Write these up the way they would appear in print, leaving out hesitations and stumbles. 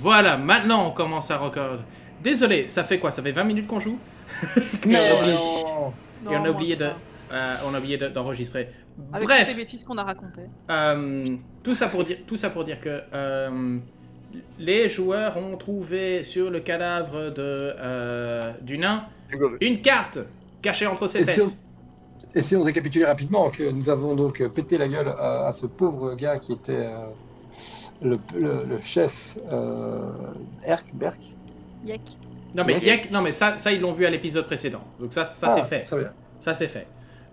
Voilà, maintenant on commence à record. Désolé, ça fait quoi? Ça fait 20 minutes qu'on joue? Non, Et on a Non, moins oublié que ça. d'enregistrer. Avec toutes les Bref, bêtises qu'on a racontées. tout ça pour dire que les joueurs ont trouvé sur le cadavre du nain une carte cachée entre ses fesses. Et si on récapitule rapidement, que nous avons donc pété la gueule à ce pauvre gars qui était le chef Berk. Yek. Non mais ça ils l'ont vu à l'épisode précédent. Donc ça c'est fait. Très bien. Ça c'est fait.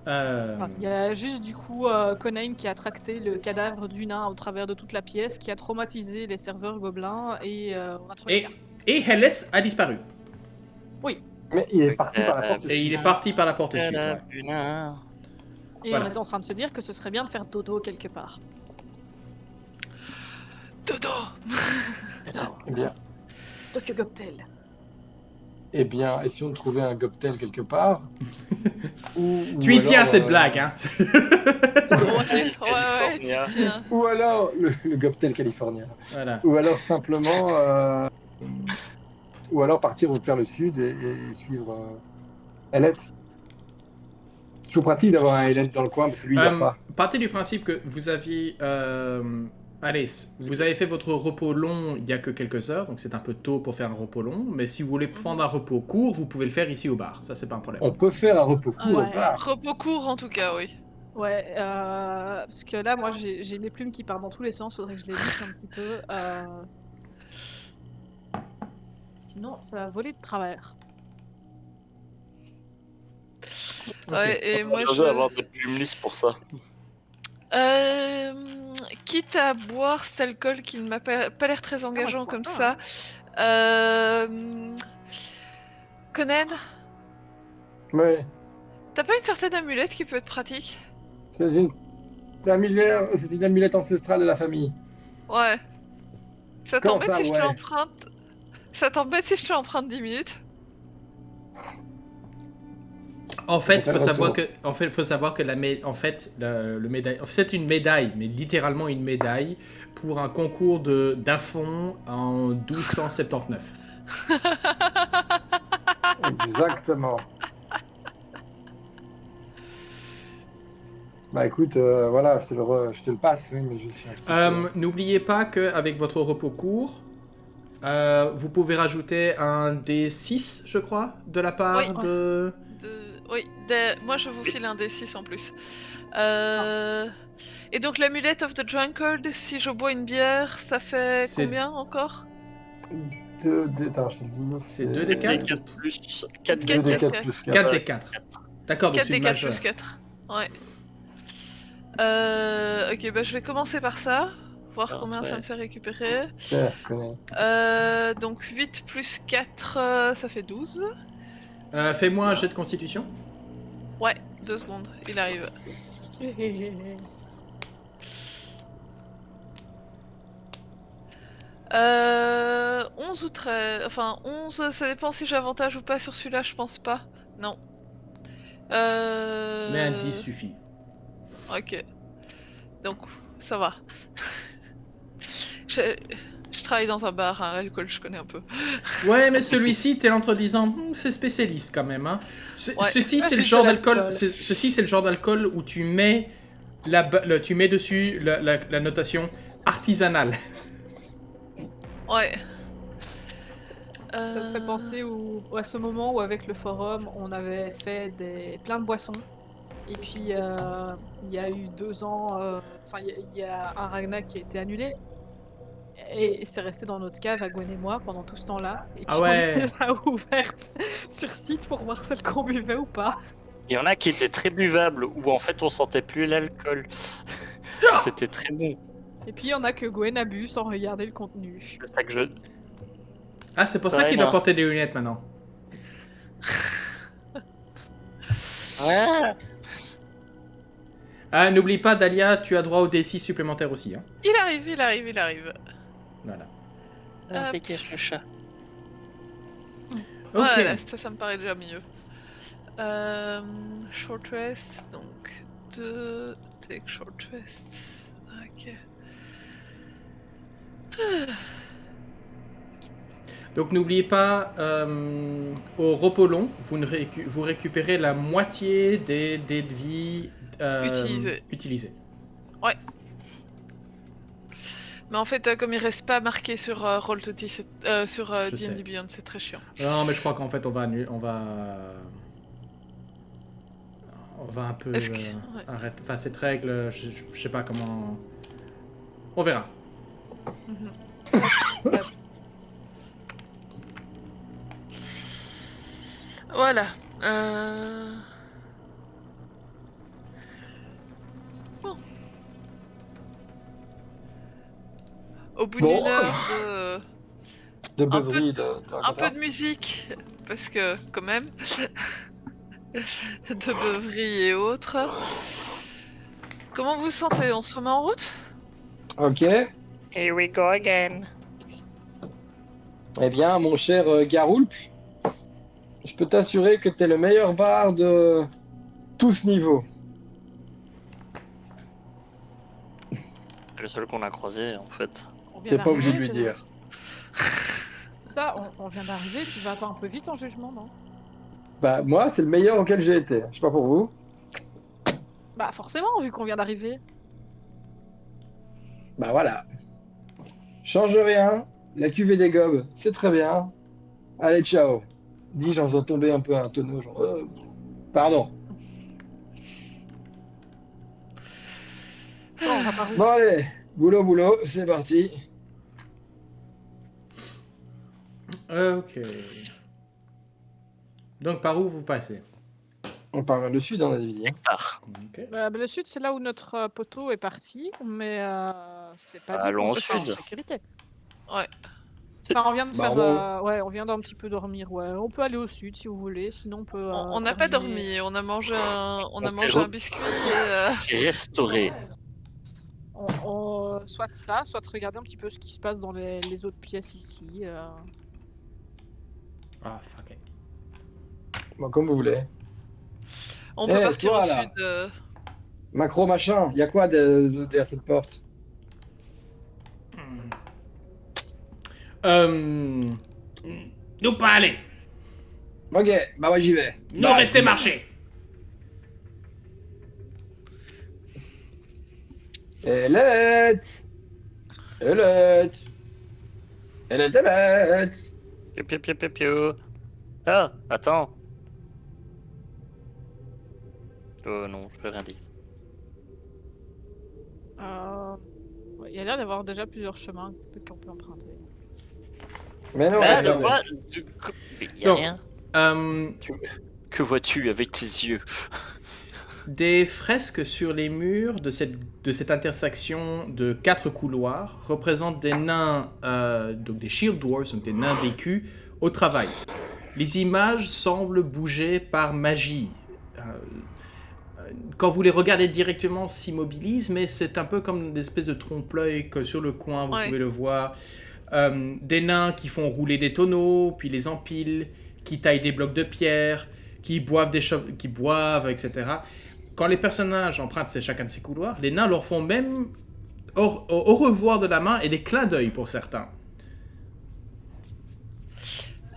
Il y a juste du coup Conan qui a tracté le cadavre du nain au travers de toute la pièce, qui a traumatisé les serveurs gobelins et on a trouvé la carte. Et Heleth a disparu. Oui. Mais il est parti par la porte Et il sud. est parti par la porte sud. Ouais. Et Voilà. on était en train de se dire que ce serait bien de faire dodo quelque part. Dodo. Eh bien, Tokyo Goptel. essayons de trouver un Goptel quelque part. Tu y tiens à cette blague, hein. Ouais, tiens. Ou alors le Goptel californien. Voilà. Ou alors simplement... ou alors partir vers le sud et suivre Elliot. C'est toujours pratique d'avoir un Elliot dans le coin parce que lui il dort pas. Partez du principe que vous aviez... allez, vous avez fait votre repos long il y a que quelques heures, donc c'est un peu tôt pour faire un repos long, mais si vous voulez prendre un repos court, vous pouvez le faire ici au bar, ça c'est pas un problème. On peut faire un repos court Ouais. au bar. Repos court en tout cas, oui. Ouais, parce que là, moi, j'ai mes plumes qui partent dans tous les sens. Faudrait que je les lisse un petit peu. Sinon, ça va voler de travers. Ouais, et moi je vais avoir des plumes lisses pour ça. Quitte à boire cet alcool qui ne m'a pas l'air très engageant comme ça. Conan, Ouais. t'as pas une certaine amulette qui peut être pratique? C'est une amulette ancestrale de la famille. Ouais. Ça Comment t'embête ça, si je te ouais l'emprunte? Ça t'embête si je te l'emprunte 10 minutes? En fait, Faut faut pas le savoir retour. faut savoir que le médaille, c'est une médaille, mais littéralement une médaille pour un concours d'Afon en 1279. Exactement. Bah écoute, voilà, je te le passe, oui, mais je suis N'oubliez pas qu'avec votre repos court, vous pouvez rajouter un D6, je crois, de la part Oui. de... Oui, moi je vous file un D6 en plus. Et donc l'amulette of the drunkard, si je bois une bière, ça fait combien encore? Attends, je te dis. C'est 2d4 4 plus 4 2d4 plus 4. 4d4. D'accord, donc c'est une 4d4 majeure. plus 4. Ouais. Ok, bah je vais commencer par ça. Voir combien ça me fait récupérer. Donc 8 plus 4, ça fait 12. Fais-moi un jet de constitution. Ouais, 2 secondes, il arrive. Euh, 11 ou 13, enfin 11, ça dépend si j'ai avantage ou pas sur celui-là, je pense pas. Non. Mais un 10 suffit. Ok. Donc, ça va. Je travaille dans un bar, hein, l'alcool je connais un peu. Ouais, mais celui-ci, t'es entre disant, c'est spécialiste quand même. Hein. Ouais. Ceci, c'est le genre d'alcool. Ceci, c'est le genre d'alcool où tu mets tu mets dessus la notation artisanale. Ouais. Ça me fait penser à ce moment où avec le forum, on avait fait plein de boissons. Et puis, il y a eu 2 ans, enfin, il y a un Ragnar qui a été annulé. Et c'est resté dans notre cave à Gwen et moi pendant tout ce temps-là. Et puis Ah ouais. on les a ouvertes sur site pour voir celles qu'on buvait ou pas. Il y en a qui étaient très buvables, où en fait on sentait plus l'alcool. C'était très bon. Et puis il y en a que Gwen a bu sans regarder le contenu. C'est ça que je... Ah, c'est pour ça qu'il doit porter des lunettes maintenant. Ouais. Ah, n'oublie pas, Dahlia, tu as droit au D6 supplémentaire aussi. Hein. Il arrive. Voilà. Dégage le chat. Ok. Voilà, ça me paraît déjà mieux. Short rest, donc 2, take short rest. Ok. Donc n'oubliez pas, au repos long, vous récupérez la moitié des dés de vie utilisés. Ouais. Mais en fait, comme il reste pas marqué sur Roll20, sur D&D Beyond, c'est très chiant. Non, mais je crois qu'en fait, on va un peu arrêter. Enfin, cette règle, je sais pas comment. On verra. Voilà. Bon. Au bout d'une heure de beuverie, un peu de musique, parce que quand même, de beuverie et autres. Comment vous vous sentez? On se remet en route? Ok. Here we go again. Eh bien, mon cher Garoulp, je peux t'assurer que t'es le meilleur bar de tout ce niveau. C'est le seul qu'on a croisé en fait. T'es pas obligé de lui dire. C'est ça, on vient d'arriver, tu vas pas un peu vite en jugement, non? Bah, moi, c'est le meilleur auquel j'ai été. Je sais pas pour vous. Bah forcément, vu qu'on vient d'arriver. Bah voilà. Change rien. La cuvée des gobes, c'est très bien. Allez, ciao. Dis-je en faisant tomber un peu un tonneau, genre... Pardon. Bon, on va par où? Bon, allez. Boulot, c'est parti. Ok. Donc, par où vous passez? On part vers le sud, on a dit. Ok. Le sud, c'est là où notre poteau est parti, mais c'est pas dit Allons qu'on au soit en sud. sécurité. Ouais. Enfin, on vient de Bah, faire... ouais, on vient d'un petit peu dormir, ouais. On peut aller au sud si vous voulez, sinon on peut... On n'a pas terminer- dormi, on a mangé s'est un biscuit et... C'est restauré. Soit ça, soit regarder un petit peu ce qui se passe dans les autres pièces ici. Ah, fuck it. Bon, comme vous voulez. On peut partir toi, au là. sud. Macro machin, y a quoi derrière cette porte? Nous pas aller. Ok, bah ouais, j'y vais. Nous rester marcher. Elette. Piu piu piu piu piu. Ah, attends. Oh non, je peux rien dire. Il y a l'air d'avoir déjà plusieurs chemins qu'on peut emprunter. Mais non, Ah, de regarde. quoi Y a Non. rien. Que vois-tu avec tes yeux? Des fresques sur les murs de cette intersection de 4 couloirs représentent des nains, donc des shield dwarfs, donc des nains d'écus, au travail. Les images semblent bouger par magie. Quand vous les regardez directement, s'immobilisent, mais c'est un peu comme des espèces de trompe-l'œil que sur le coin, vous pouvez le voir. Des nains qui font rouler des tonneaux, puis les empilent, qui taillent des blocs de pierre, qui boivent, etc. Quand les personnages empruntent chacun de ces couloirs, les nains leur font même au revoir de la main et des clins d'œil pour certains.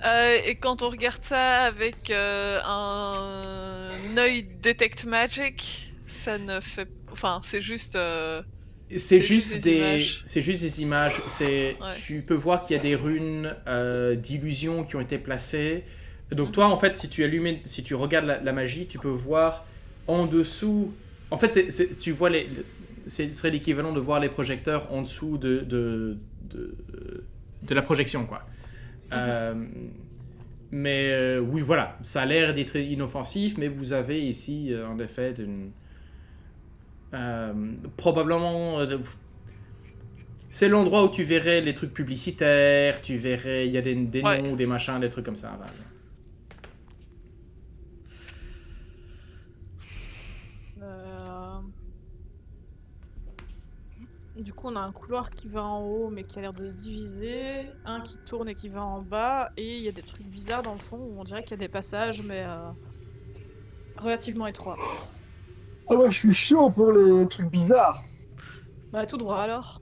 Et quand on regarde ça avec un œil Detect Magic, ça ne fait... Enfin, c'est juste... C'est juste des images. Ouais. Tu peux voir qu'il y a des runes d'illusion qui ont été placées. Donc toi, en fait, si tu regardes la magie, tu peux voir en dessous. En fait, tu vois ce serait l'équivalent de voir les projecteurs en dessous de la projection, quoi. Mais oui, voilà, ça a l'air d'être inoffensif, mais vous avez ici, en effet, probablement... c'est l'endroit où tu verrais les trucs publicitaires, tu verrais, il y a des noms ou des machins, des trucs comme ça. Voilà. Du coup, on a un couloir qui va en haut, mais qui a l'air de se diviser. Un qui tourne et qui va en bas. Et il y a des trucs bizarres dans le fond, où on dirait qu'il y a des passages, mais relativement étroits. Ah ouais, je suis chaud pour les trucs bizarres. Bah, tout droit alors.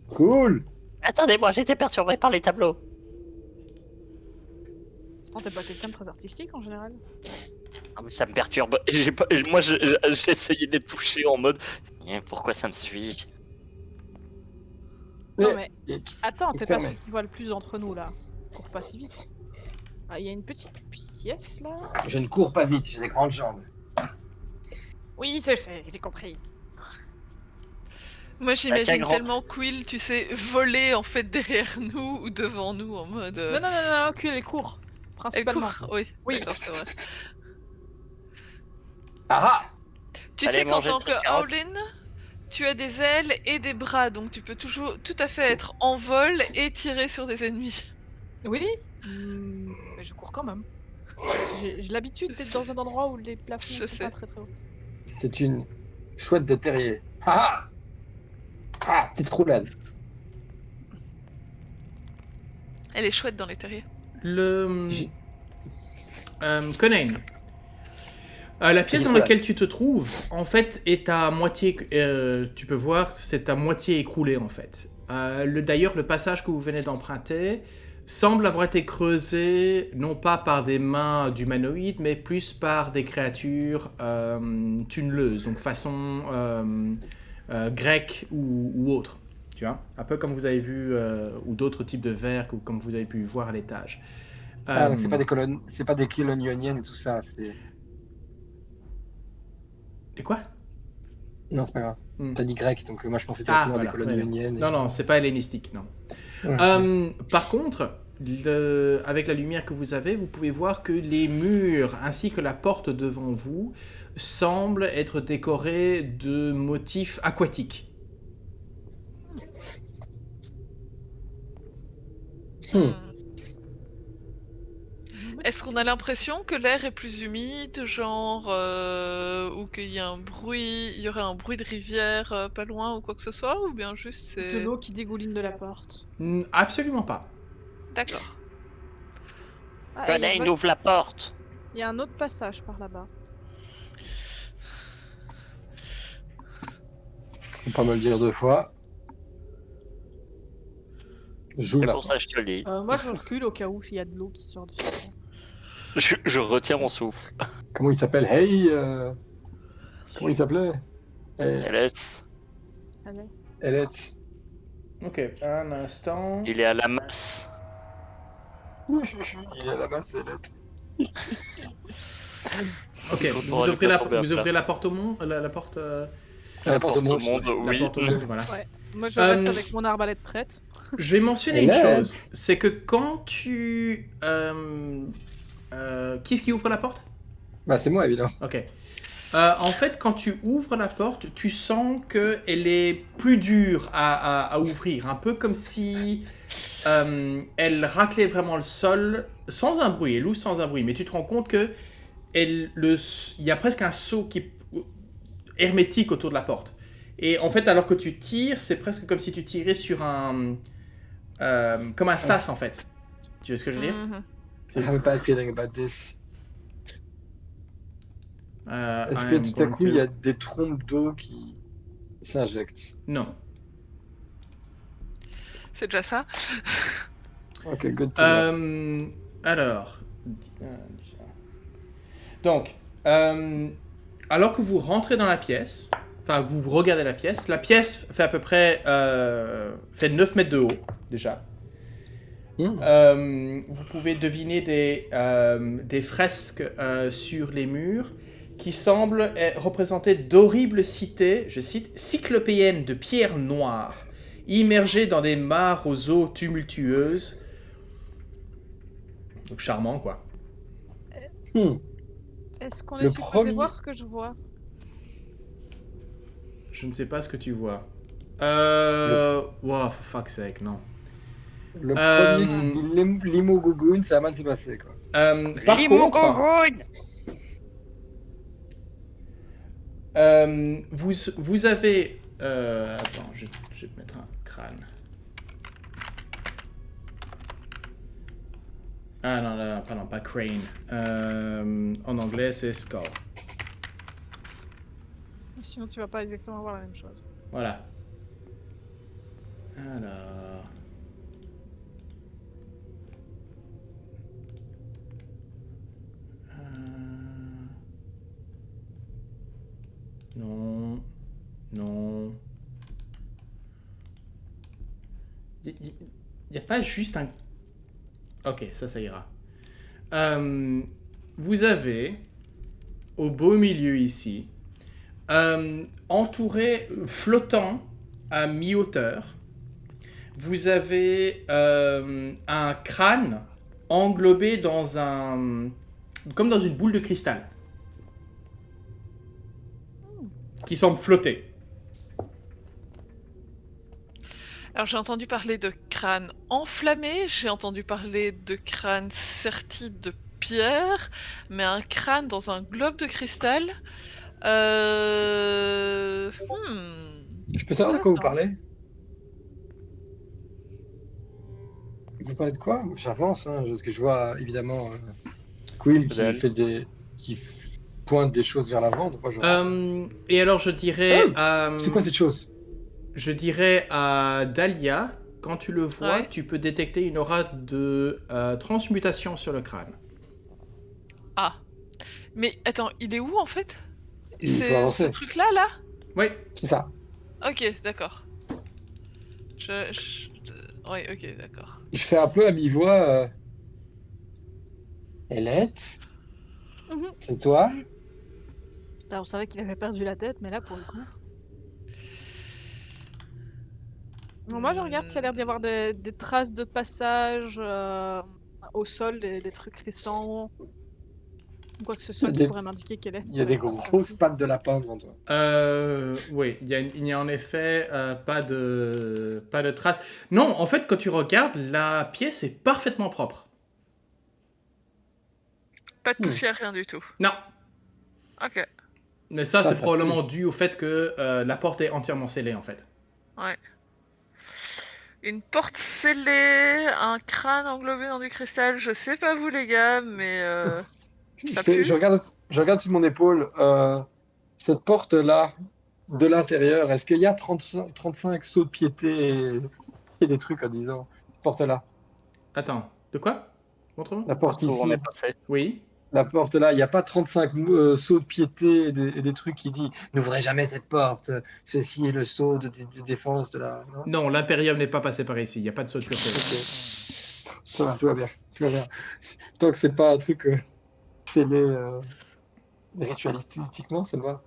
Cool. Attendez-moi, j'étais perturbé par les tableaux. Non, t'es pas quelqu'un de très artistique en général. Ah, mais ça me perturbe. Moi, j'ai essayé de les toucher en mode pourquoi ça me suit? Non mais Et- attends, et t'es pas fermé. celui qui voit le plus d'entre nous là. Cours pas si vite. Ah, il y a une petite pièce là. Je ne cours pas vite, j'ai des grandes jambes. Oui, j'ai compris. Moi, qu'à j'imagine grande- tellement Quill, tu sais, voler en fait derrière nous ou devant nous en mode. Non, non, non, non, Quill, elle court. Elle Principalement. court. Oui. Oui. D'accord, c'est vrai. Ah Tu Allez, sais qu'en manger tant de que cette carotte. Howlin, tu as des ailes et des bras, donc tu peux toujours tout à fait être en vol et tirer sur des ennemis. Oui. Mais je cours quand même. J'ai l'habitude d'être dans un endroit où les plafonds Je sont sais. pas très très hauts. C'est une chouette de terrier. Ah Ah, petite roulade. Elle est chouette dans les terriers. Le. J'ai- Conan. La pièce dans Voilà. laquelle tu te trouves, en fait, est à moitié. Tu peux voir, c'est à moitié écroulé, en fait. D'ailleurs, le passage que vous venez d'emprunter semble avoir été creusé, non pas par des mains d'humanoïdes, mais plus par des créatures tunneleuses, donc façon grecque ou autre. Tu vois, un peu comme vous avez vu, ou d'autres types de vers, comme vous avez pu voir à l'étage. Ah, donc c'est pas des colonnes, c'est pas des colonnes ioniennes et tout ça. C'est... Et quoi? Non, c'est pas grave. Hmm. T'as dit grec, donc moi je pensais Ah, directement à voilà, des colonnes ouais, ioniennes. Non, non, c'est pas hellénistique, non. Ouais. Par contre, avec la lumière que vous avez, vous pouvez voir que les murs ainsi que la porte devant vous semblent être décorés de motifs aquatiques. Hmm. Est-ce qu'on a l'impression que l'air est plus humide, genre, ou qu'il y a un bruit, il y aurait un bruit de rivière pas loin ou quoi que ce soit, ou bien juste De c'est... l'eau qui dégouline de la porte. Absolument pas. D'accord. Ah, et je Conan, vois ouvre la porte. qu'il y a un autre passage par là-bas. Faut pas me le dire deux fois. Joue C'est la pour ça que je te le dis. Moi, je recule au cas où il y a de l'eau qui sort du sol. Je retiens mon souffle. Comment il s'appelle? Hey Comment il s'appelait? Laisse. Allez. Elette. Ok, un instant. Il est à la masse. Il est là-bas, c'est Elette. Ok, Content, vous elle est ouvrez, pas tombée à plat. la porte au monde, la porte, La porte au monde. monde, la oui. porte au monde, voilà. Ouais. Moi, je reste avec mon arbalète prête. Je vais mentionner Et une là, chose, c'est que quand tu... qui est-ce qui ouvre la porte? Bah, c'est moi, évidemment. Ok. En fait, quand tu ouvres la porte, tu sens qu'elle est plus dure à ouvrir. Un peu comme si elle raclait vraiment le sol sans un bruit. Elle ouvre sans un bruit. Mais tu te rends compte que il y a presque un seau qui est hermétique autour de la porte. Et en fait, alors que tu tires, c'est presque comme si tu tirais sur un... comme un sas, en fait. Tu vois ce que je veux dire? Mhm. I have a bad feeling about this. Est-ce I que am tout à going coup, il to- y a des trompes d'eau qui s'injectent? Non. C'est déjà ça. Ok, good to know. Alors. Donc, alors que vous rentrez dans la pièce, enfin, vous regardez la pièce fait à peu près fait 9 mètres de haut, déjà. Vous pouvez deviner des fresques sur les murs qui semblent représenter d'horribles cités, je cite, cyclopéennes de pierres noires, immergées dans des mares aux eaux tumultueuses. Donc charmant, quoi. Est-ce qu'on Le est supposé premier- voir ce que je vois? Je ne sais pas ce que tu vois. Wow, for fuck's sake, non. Le premier qui dit Limo Gougoun, ça va mal se passer, quoi. Par contre, vous avez... attends, je vais te mettre un crâne. Ah non, non, non, pardon, pas crane. En anglais, c'est skull. Sinon, tu vas pas exactement voir la même chose. Voilà. Alors... Il n'y a pas juste un... Ok, ça ira. Vous avez, au beau milieu ici, entouré, flottant à mi-hauteur, vous avez un crâne englobé dans un... comme dans une boule de cristal. Qui semble flotter. Alors j'ai entendu parler de crâne enflammé, j'ai entendu parler de crâne serti de pierre, mais un crâne dans un globe de cristal. Je peux savoir de quoi vous Intéressant. parlez? Vous parlez de quoi? J'avance, hein, parce que je vois évidemment Quill qui Dalle. fait qui pointe des choses vers l'avant. Donc moi je rentre. Et alors je dirais... C'est quoi cette chose? Je dirais à Dahlia, quand tu le vois, Ouais. tu peux détecter une aura de transmutation sur le crâne. Ah. Mais attends, il est où en fait? Il faut C'est ce avancer. truc-là, là? Oui. C'est ça. Ok, d'accord. Ouais, ok, d'accord. Je fais un peu à mi-voix. Elette, Mhm. c'est toi? On savait qu'il avait perdu la tête, mais là, pour le coup... Non, moi, je regarde s'il y a l'air d'y avoir des traces de passage au sol, des trucs récents, ou quoi que ce soit Il y a qui des- pourrait m'indiquer qu'elle est... Il y a des grosses pattes de lapin devant toi. Oui, il n'y a en effet pas de traces. Non, en fait, quand tu regardes, la pièce est parfaitement propre. Pas de poussière, rien du tout. Non. Ok, Mais ça, Ça c'est probablement pue. dû au fait que la porte est entièrement scellée, en fait. ouais. Une porte scellée, un crâne englobé dans du cristal, je sais pas vous les gars, mais ça pue. Je regarde sur mon épaule cette porte-là de l'intérieur. Est-ce qu'il y a 35 sauts de piété et des trucs en disant cette porte-là? Attends, de quoi? Montre-moi. La porte Partout où on ici, est passé. Oui. la porte là, il n'y a pas 35 sauts de piété et des trucs qui disent n'ouvrez jamais cette porte, ceci est le sceau de défense de la. Non, Non, l'Imperium n'est pas passé par ici. Il n'y a pas de saut de pureté. ok. Ça va, tout va bien. Tout va bien. Tant que c'est pas un truc scellé ritualistiquement, ça me va.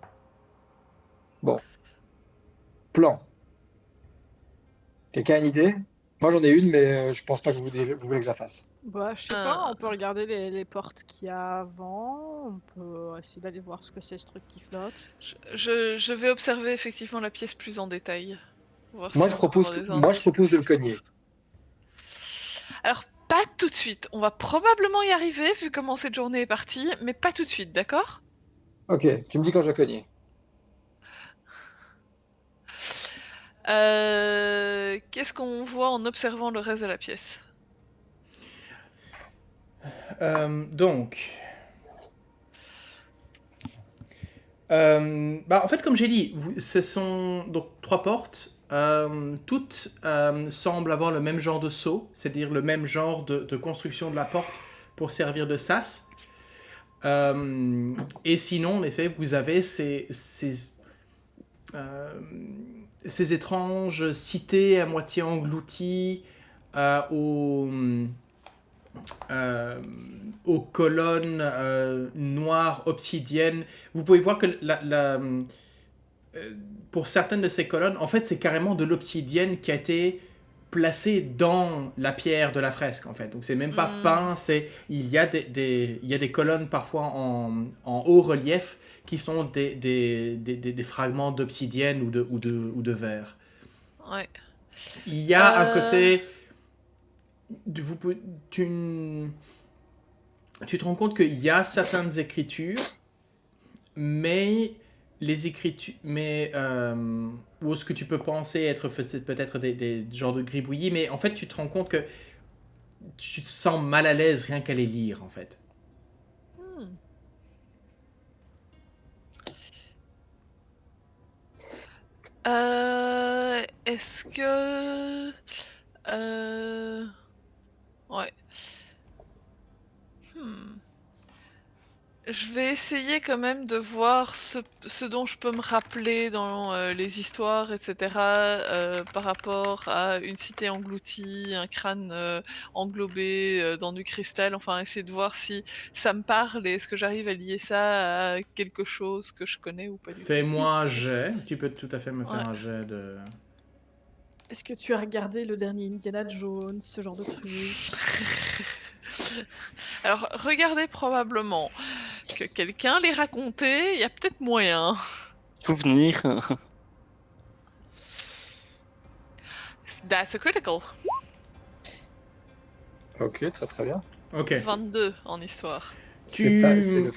Bon, plan. Quelqu'un a une idée? Moi j'en ai une, mais je pense pas que vous voulez que je la fasse. Bah, je sais pas, on peut regarder les portes qu'il y a avant, on peut essayer d'aller voir ce que c'est ce truc qui flotte. Je vais observer effectivement la pièce plus en détail. Voir Moi si je on peut propose, avoir des moi je indices propose de le que c'est cogner. Alors, pas tout de suite. On va probablement y arriver vu comment cette journée est partie, mais pas tout de suite, d'accord? Ok, tu me dis quand je dois cogner. Qu'est-ce qu'on voit en observant le reste de la pièce? Donc, en fait, comme j'ai dit, ce sont donc 3 portes. Toutes semblent avoir le même genre de sceau, c'est-à-dire le même genre de construction de la porte pour servir de sas. Et sinon, en effet, vous avez ces étranges cités à moitié englouties aux colonnes noires obsidiennes. Vous pouvez voir que pour certaines de ces colonnes, en fait, c'est carrément de l'obsidienne qui a été placée dans la pierre de la fresque, en fait. Donc, c'est même pas peint, il y a des colonnes parfois en haut relief qui sont des fragments d'obsidienne ou de verre. Ouais. Il y a un côté... Tu te rends compte qu'il y a certaines écritures, mais les écritures, ou ce que tu peux penser être peut-être des genres de gribouillis, mais en fait tu te rends compte que tu te sens mal à l'aise rien qu'à les lire, en fait. Est-ce que... Ouais. Je vais essayer quand même de voir ce dont je peux me rappeler dans les histoires, etc. Par rapport à une cité engloutie, un crâne englobé dans du cristal. Enfin, essayer de voir si ça me parle et est-ce que j'arrive à lier ça à quelque chose que je connais ou pas du tout. Fais-moi un jet. Tu peux tout à fait me faire Ouais. un jet de... Est-ce que tu as regardé le dernier Indiana Jones, ce genre de truc? Alors, regardez probablement que quelqu'un l'ait raconté, il y a peut-être moyen. Souvenir. That's a critical. Ok, très très bien. Ok. 22 en histoire. C'est c'est Tu... le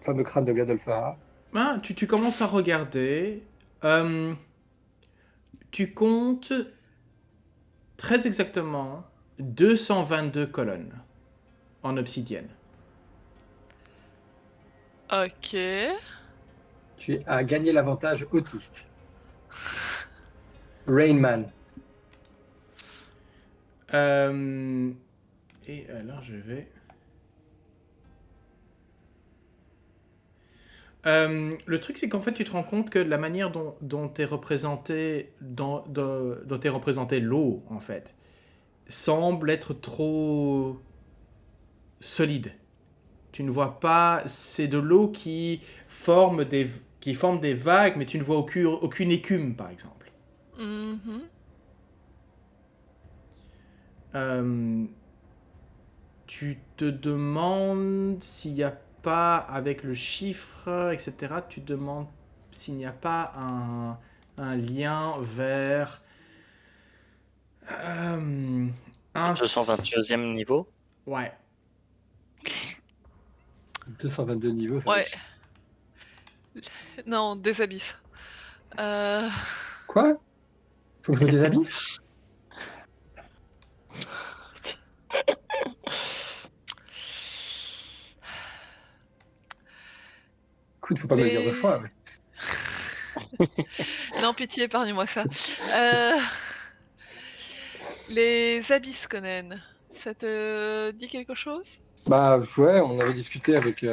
fameux crâne de Gadolfara. Ah, tu commences à regarder. Tu comptes très exactement 222 colonnes en obsidienne. Ok. Tu as gagné l'avantage autiste. Rainman. Et alors je vais... le truc, c'est qu'en fait, tu te rends compte que la manière dont est représenté, dont est représenté l'eau, en fait, semble être trop solide. Tu ne vois pas, c'est de l'eau qui forme des vagues, mais tu ne vois aucune écume, par exemple. Mhm. Tu te demandes s'il n'y a pas, avec le chiffre, etc., tu te demandes s'il n'y a pas un lien vers un... 222e niveau. Ouais. 222 niveaux, ça Ouais. fait chier. Non, des abysses. Quoi? Faut que je me déshabisse? Écoute, faut pas me le dire deux fois. Mais... Non, pitié, épargne-moi ça. Les abysses, Conan, ça te dit quelque chose? Bah ouais, on avait discuté avec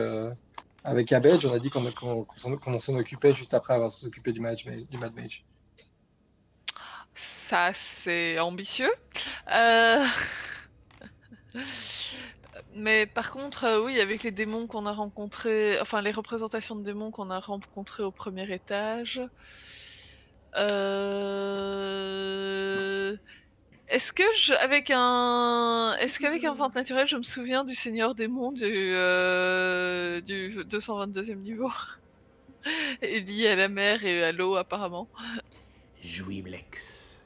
Abedge, on a dit qu'on s'en occupait juste après avoir s'occupé du Mad Mage. Ça, c'est ambitieux. Euh, Mais par contre, oui, avec les démons qu'on a rencontrés, enfin les représentations de démons qu'on a rencontrés au premier étage, est-ce qu'avec un 20 naturel, je me souviens du Seigneur Démon du 222e niveau et lié à la mer et à l'eau apparemment. Jouiblex.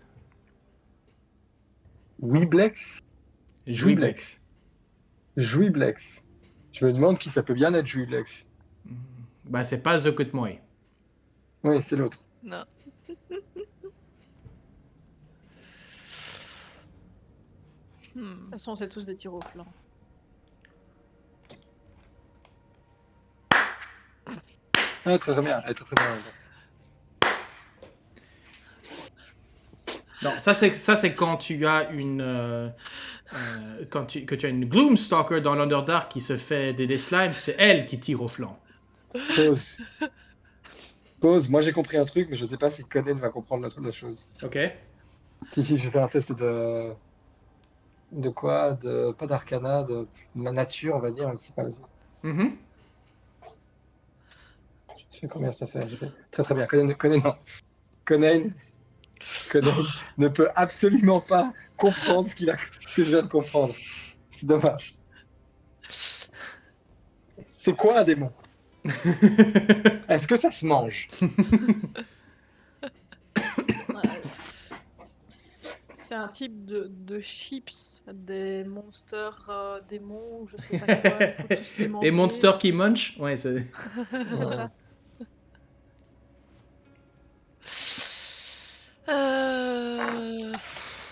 Weeblex? Jouiblex. Jouiblex. Je me demande qui ça peut bien être Jouiblex. Bah, c'est pas Zokutmoy. Oui, c'est l'autre. Non. De toute façon, c'est tous des tirs au flanc. Ah, très bien, très bien. Non, ça c'est quand tu as une que tu as une Gloomstalker dans l'Underdark qui se fait des slimes, c'est elle qui tire au flanc. Pause. Moi j'ai compris un truc, mais je sais pas si Conan va comprendre la chose. Ok. Si, je vais faire un test de quoi? Pas d'arcana, de la nature, on va dire. C'est pas... Mm-hmm. Je sais combien ça fait. J'ai fait très bien. Conan ne peut absolument pas comprendre ce que je viens de comprendre. C'est dommage. C'est quoi un démon? Est-ce que ça se mange? C'est un type de chips, des monsters démons, je sais pas quoi, il faut tous les manger. Les monsters qui munch? Ouais, c'est... Voilà.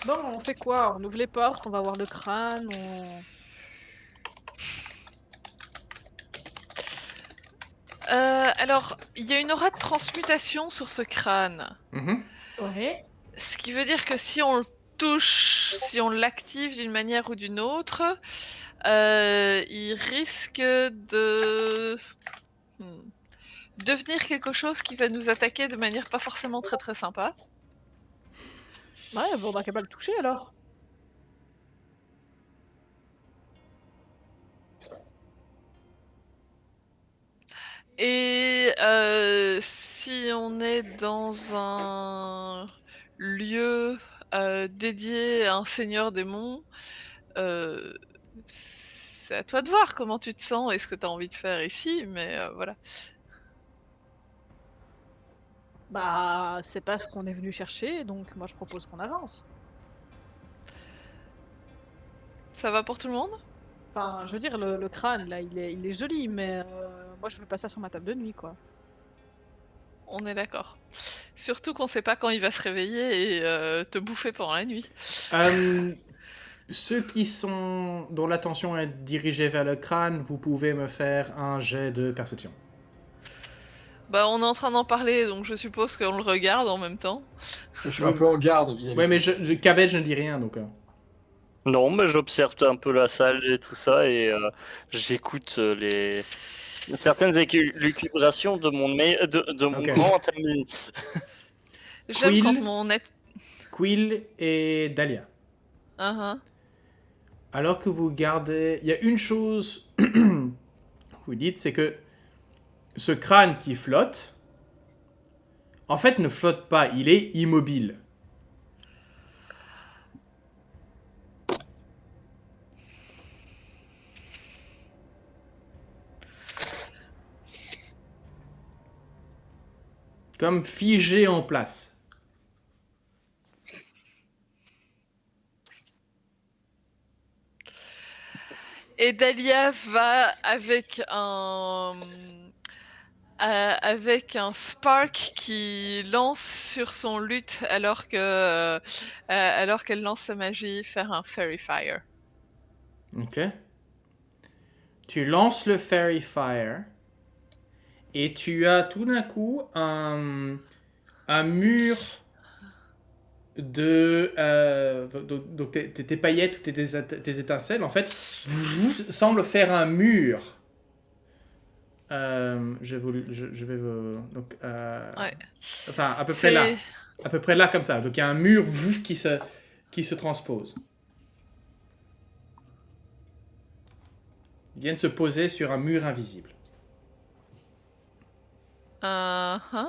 Bon, on fait quoi? On ouvre les portes, on va voir le crâne, Alors, il y a une aura de transmutation sur ce crâne. Mm-hmm. Ouais. Ce qui veut dire que si on le touche, si on l'active d'une manière ou d'une autre, il risque de devenir quelque chose qui va nous attaquer de manière pas forcément très très sympa. Ouais, bon, on a qu'à pas le toucher alors. Et si on est dans un lieu dédié à un seigneur démon, c'est à toi de voir comment tu te sens et ce que tu as envie de faire ici, mais voilà. Bah, c'est pas ce qu'on est venu chercher, donc moi je propose qu'on avance. Ça va pour tout le monde? Enfin, je veux dire, le crâne là, il est joli, mais moi je veux pas ça sur ma table de nuit, quoi. On est d'accord. Surtout qu'on sait pas quand il va se réveiller et te bouffer pendant la nuit. Ceux dont l'attention est dirigée vers le crâne, vous pouvez me faire un jet de perception. Bah, on est en train d'en parler, donc je suppose qu'on le regarde en même temps. Je suis un peu en garde vis-à-vis. Ouais, mais Cabet, je ne dis rien, donc... Non, mais j'observe un peu la salle et tout ça et j'écoute certaines lucubrations de mon Ok. grand ami. J'aime Quill. quand mon Quill et Dahlia. Uh-huh. Alors que vous gardez... Il y a une chose que vous dites, c'est que ce crâne qui flotte, en fait, ne flotte pas, il est immobile. Comme figé en place. Et Dahlia va avec un spark qui lance sur son luth alors qu'elle lance sa magie faire un Fairy Fire. Ok. Tu lances le Fairy Fire et tu as tout d'un coup un mur donc tes paillettes ou tes étincelles en fait semblent faire un mur. Je vais vous donc Ouais. enfin à peu près là, comme ça. Donc il y a un mur qui se transpose. Ils viennent se poser sur un mur invisible. Uh-huh.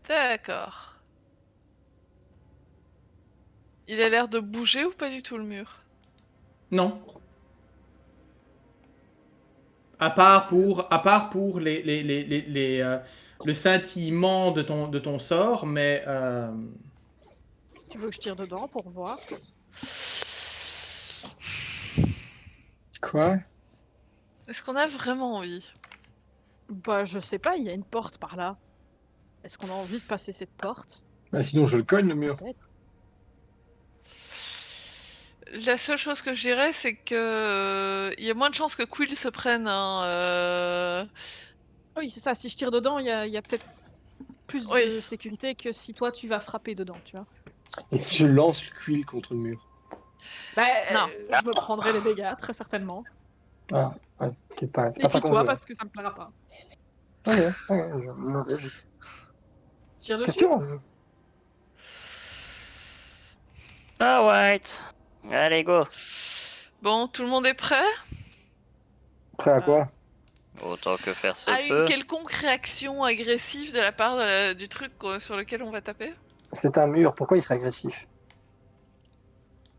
D'accord. Il a l'air de bouger ou pas du tout le mur? Non. À part pour le scintillement de ton sort, mais Tu veux que je tire dedans pour voir? Quoi? Est-ce qu'on a vraiment envie? Bah, je sais pas, il y a une porte par là. Est-ce qu'on a envie de passer cette porte? Bah, sinon, je le cogne, le mur. Peut-être. La seule chose que je dirais, c'est que il y a moins de chances que Quill se prenne un. Oui, c'est ça, si je tire dedans, il y a peut-être plus Oui. de sécurité que si toi tu vas frapper dedans, tu vois. Et si je lance le Quill contre le mur? Bah, Non. je me prendrai les dégâts, très certainement. Ah, ouais, t'es pas, Et t'as puis pas toi, convenu. parce que ça me plaira pas. Ok, je me demandais juste. Tire dessus. Question. Ah ouais. Allez, go. Bon, tout le monde est prêt? Prêt à quoi? Autant que faire se À une peut. quelconque réaction agressive de la part du truc sur lequel on va taper? C'est un mur, pourquoi il serait agressif?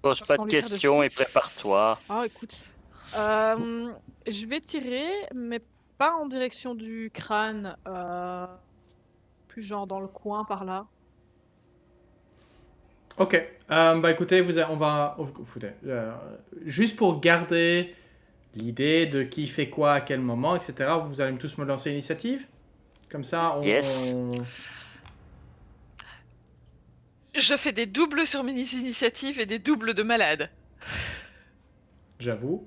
Pose Parce pas qu'on de lui tire questions dessus. et prépare-toi. Ah, écoute. Je vais tirer, mais pas en direction du crâne. Plus genre dans le coin par là. ok. Bah écoutez, juste pour garder l'idée de qui fait quoi à quel moment, etc. Vous allez tous me lancer l'initiative. Comme ça, Yes. Je fais des doubles sur mes initiatives et des doubles de malade. J'avoue.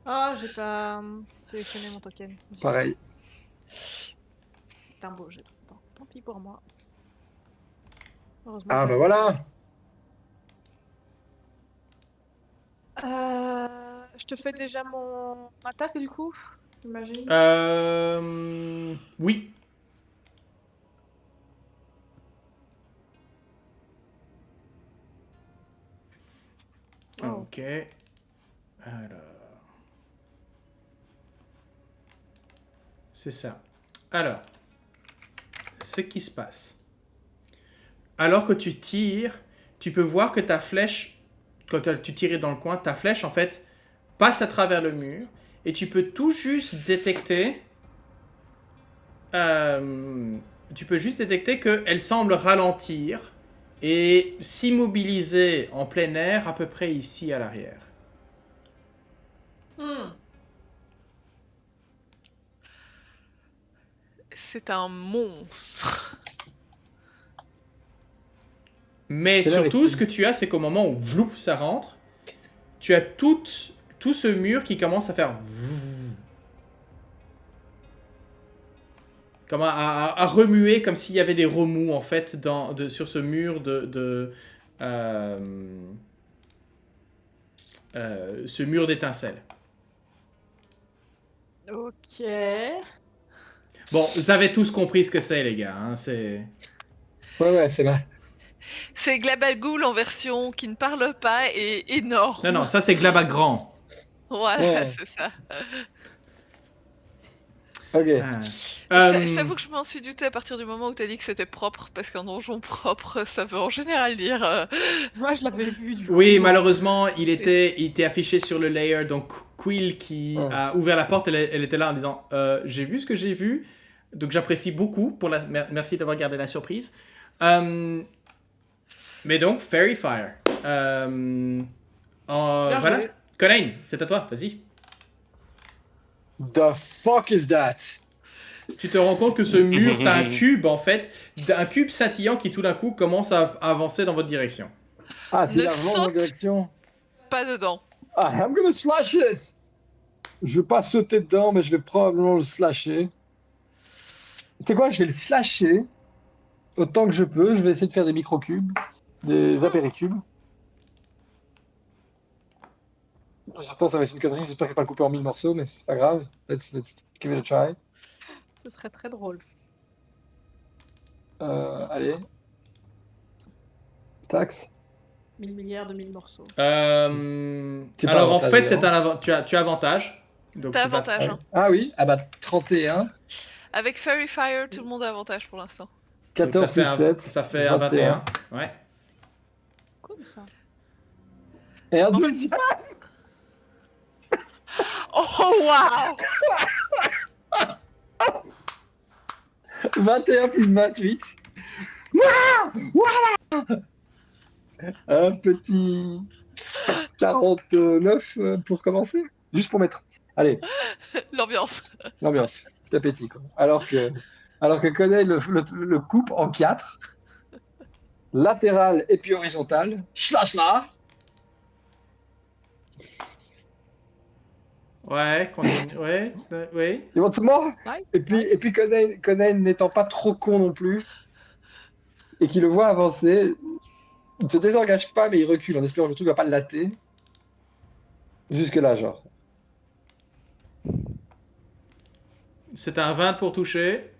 Ah, j'ai pas sélectionné mon token. Pareil. C'est un beau jet. Tant pis pour moi. Heureusement Ah que bah voilà. je te fais déjà mon attaque du coup, j'imagine. Oui. Oh. Ok. Alors. C'est ça. Alors. Ce qui se passe. Alors que tu tires, tu peux voir que ta flèche, quand tu tirais dans le coin, ta flèche en fait passe à travers le mur et tu peux tout juste détecter. Tu peux juste détecter qu'elle semble ralentir et s'immobiliser en plein air à peu près ici à l'arrière. C'est un monstre. Mais Quelle heure surtout, ce est-il? que tu as, c'est qu'au moment où vloup, ça rentre, tu as tout ce mur qui commence à faire. Comme à remuer, comme s'il y avait des remous en fait sur ce mur ce mur d'étincelles. Ok. Bon, vous avez tous compris ce que c'est, les gars. Hein, c'est. Ouais, c'est là. C'est Glabagoul en version qui ne parle pas et énorme. Non, ça c'est Glaba grand. Voilà, Ouais. c'est ça. Ok. Je t'avoue que je m'en suis douté à partir du moment où t'as dit que c'était propre, parce qu'un donjon propre, ça veut en général dire... Moi je l'avais vu du coup. Oui, malheureusement, il était affiché sur le layer. Donc Quill qui Ouais. a ouvert la porte, elle était là en disant j'ai vu ce que j'ai vu. Donc j'apprécie beaucoup merci d'avoir gardé la surprise. Mais donc Fairy Fire. Bien Voilà. joué. Conain, c'est à toi. Vas-y. The fuck is that? Tu te rends compte que ce mur, t'as un cube en fait, un cube scintillant qui tout d'un coup commence à avancer dans votre direction. Ah, c'est Ne largement dans ma saute direction. pas dedans. Ah, I'm gonna slash it! Je vais pas sauter dedans, mais je vais probablement le slasher. Tu sais quoi, je vais le slasher autant que je peux. Je vais essayer de faire des microcubes, des apéricubes. Je pense que ça va être une connerie. J'espère qu'il va pas le couper en 1000 morceaux, mais c'est pas grave. Let's give it a try. Ce serait très drôle. Allez. Tax. 1000 milliards de 1000 morceaux. C'est pas Alors en fait, avantageux, tu as avantage. Donc T'as tu vas. avantage, Ah, hein. ah oui, ah bah 31. Avec Fairy Fire, tout le monde a avantage pour l'instant. Donc 14 plus 7. ça fait un 21. Ouais. Cool ça. Et un deuxième. Oh, waouh! 21 plus 28. Voilà. Un petit 49 pour commencer. Juste pour mettre. Allez, L'ambiance. l'ambiance. Petit appétit, quoi. Alors que Conet le coupe en 4. Latéral et puis horizontal. Slash là. Ouais, continue. Ouais, ouais. Éventuellement. Nice, Et puis Conet n'étant pas trop con non plus. Et qui le voit avancer. Il ne se désengage pas, mais il recule en espérant que le truc ne va pas le latter. Jusque là, genre. C'est un 20 pour toucher.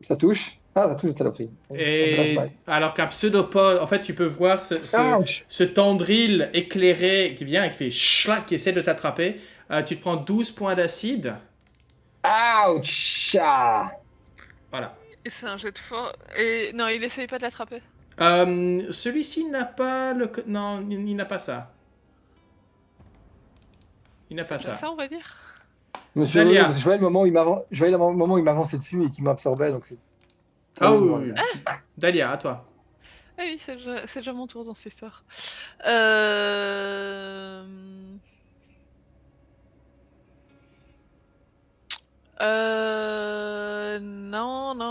Ça touche. Ah, ça touche, t'as pris. Et alors qu'un pseudopode, en fait, tu peux voir Ouch. ce tendril éclairé qui vient et qui fait schlac, qui essaie de t'attraper. Tu te prends 12 points d'acide. Ouch. Ah. Voilà. Et c'est un jet de force. Et non, il essaye pas de l'attraper. Celui-ci n'a pas le. Non, il n'a pas ça. Il n'a pas C'est ça. ça, on va dire. Monsieur, Dalia. parce que je voyais le moment où il m'avançait dessus et qu'il m'absorbait, donc c'est. Ah oui. Dalia, à toi. Ah oui, c'est déjà mon tour dans cette histoire.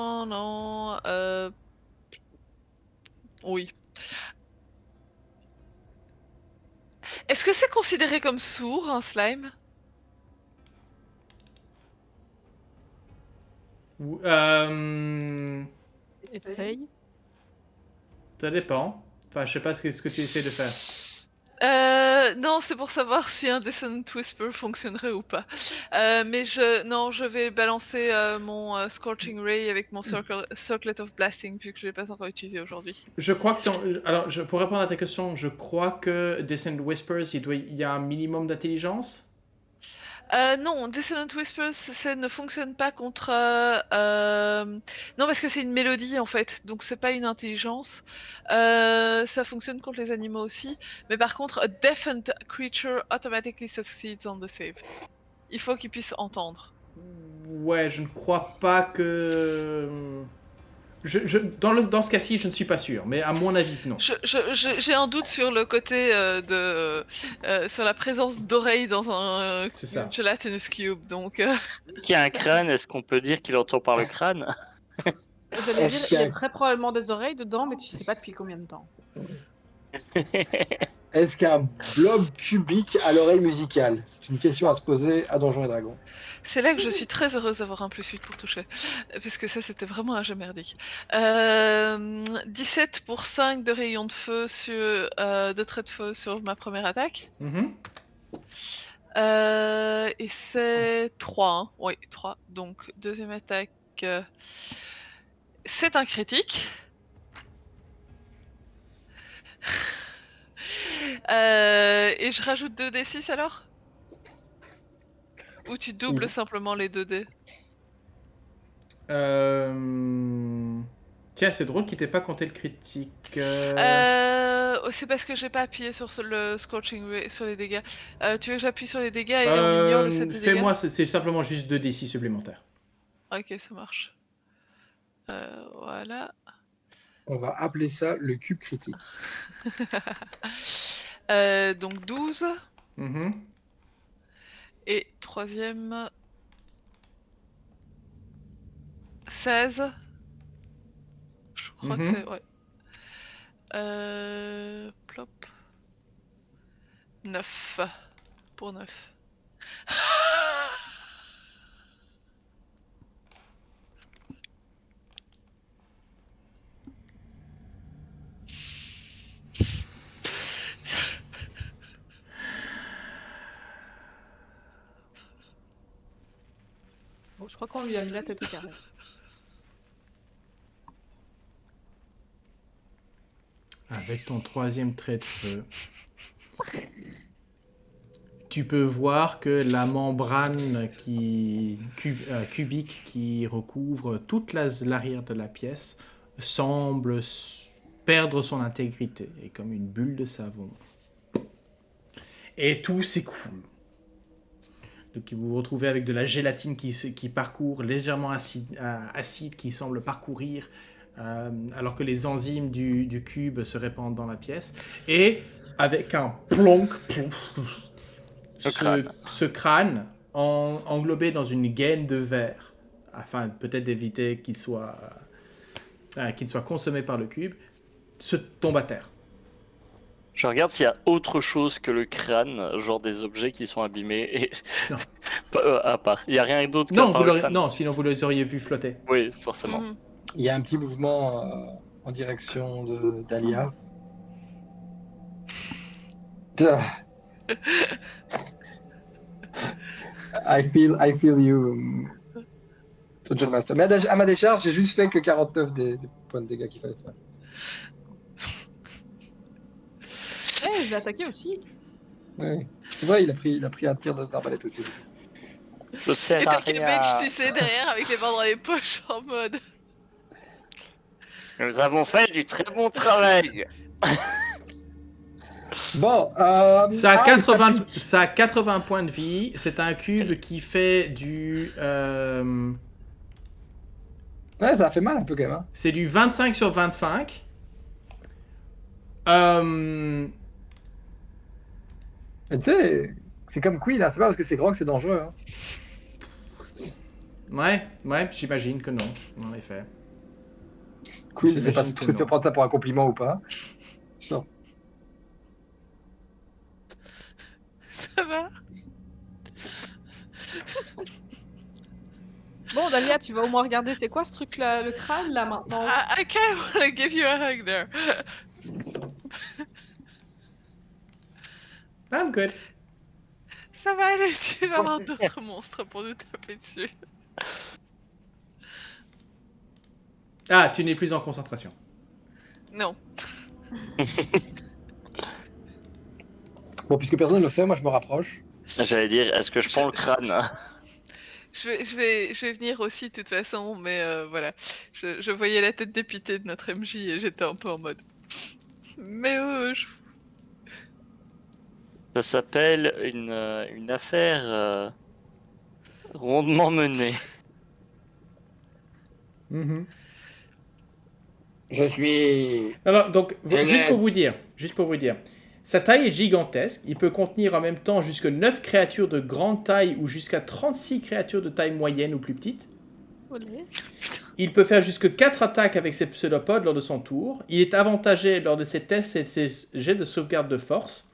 Non. Oui. Est-ce que c'est considéré comme sourd, un slime? Euh... Essaye. Ça dépend. Enfin, je sais pas ce que tu essaies de faire. Non, c'est pour savoir si un Dissonant Whisper fonctionnerait ou pas. Mais je vais balancer mon Scorching Ray avec mon Circlet of Blasting vu que je l'ai pas encore utilisé aujourd'hui. Je crois que alors, pour répondre à ta question, je crois que Descent Whispers, il y a un minimum d'intelligence. Non, Dissonant Whispers, ça ne fonctionne pas contre. Non, parce que c'est une mélodie en fait, donc c'est pas une intelligence. Ça fonctionne contre les animaux aussi, mais par contre, a deafened creature automatically succeeds on the save. Il faut qu'il puisse entendre. Ouais, je ne crois pas que. Dans ce cas-ci, je ne suis pas sûr, mais à mon avis, non. J'ai un doute sur le côté sur la présence d'oreilles dans un C'est ça. gelatinous cube, donc. Qui a un crâne, est-ce qu'on peut dire qu'il entend par le crâne? J'allais dire, il y a très probablement des oreilles dedans, mais tu sais pas depuis combien de temps. Est-ce qu'un blob cubique a l'oreille musicale? C'est une question à se poser à Donjons et Dragons. C'est là que je suis très heureuse d'avoir un +8 pour toucher, parce que ça c'était vraiment un jeu merdique. 17 pour 5 de rayon de feu de trait de feu sur ma première attaque. Et c'est 3, hein. Oui, 3. Donc deuxième attaque, c'est un critique. Et je rajoute 2d6 alors? Ou tu doubles simplement les 2d? Tiens, c'est drôle qu'il t'ait pas compté le critique. C'est parce que j'ai pas appuyé sur le Scorching Ray, sur les dégâts. Tu veux que j'appuie sur les dégâts et on ignore le set de dégâts? Fais-moi, c'est simplement juste 2d6 supplémentaires. Ok, ça marche. Voilà. On va appeler ça le cube critique. Donc 12. Et troisième... 16. Je crois que c'est... Ouais. Plop. 9. Pour 9. Bon, je crois qu'on lui a mis la tête au carré. Avec ton troisième trait de feu, tu peux voir que la membrane cubique qui recouvre toute l'arrière de la pièce semble perdre son intégrité, et comme une bulle de savon. Et tout s'écoule. Donc vous vous retrouvez avec de la gélatine qui parcourt, légèrement acide, qui semble parcourir, alors que les enzymes du cube se répandent dans la pièce. Et avec un plonk, ce crâne englobé dans une gaine de verre, afin peut-être d'éviter qu'il soit consommé par le cube, se tombe à terre. Je regarde s'il y a autre chose que le crâne, genre des objets qui sont abîmés. Et... Non. À part. Il n'y a rien d'autre Non, le crâne. non, sinon vous les auriez vus flotter. Oui, forcément. Il y a un petit mouvement en direction d'Alia. I feel you, Dungeon Master. Mais à ma décharge, j'ai juste fait que 49 des points de dégâts qu'il fallait faire. Ouais, je l'ai attaqué aussi. Oui. C'est vrai, il a pris un tir d'arbalète aussi. Je sais et pas. t'as Bench, tu sais, derrière avec les mains dans les poches en mode. Nous avons fait du très bon travail. Bon, ça a 80 points de vie. C'est un cube qui fait du... Ouais, ça a fait mal un peu quand même. Hein. C'est du 25 sur 25. Mais tu sais, c'est comme Quill, hein. C'est pas parce que c'est grand que c'est dangereux. Hein. Ouais, j'imagine que non, en effet. Quill, je sais pas si tu peux prendre ça pour un compliment ou pas. Non. Ça va? Bon, Dahlia, tu vas au moins regarder c'est quoi ce truc-là, le crâne, là, maintenant? I kind of want to give you a hug there. I'm good. Ça va aller, tu vas avoir d'autres monstres pour nous taper dessus. Ah, tu n'es plus en concentration. Non. Bon, puisque personne ne le fait, moi je me rapproche. J'allais dire, est-ce que je prends le crâne? Je vais venir aussi de toute façon, mais voilà. Je voyais la tête dépitée de notre MJ et j'étais un peu en mode. Mais Ça s'appelle une affaire rondement menée. Mhm. Je suis... Alors, donc, juste pour vous dire, sa taille est gigantesque. Il peut contenir en même temps jusqu'à 9 créatures de grande taille ou jusqu'à 36 créatures de taille moyenne ou plus petite. Olé. Il peut faire jusque 4 attaques avec ses pseudopodes lors de son tour. Il est avantagé lors de ses tests et de ses jets de sauvegarde de force.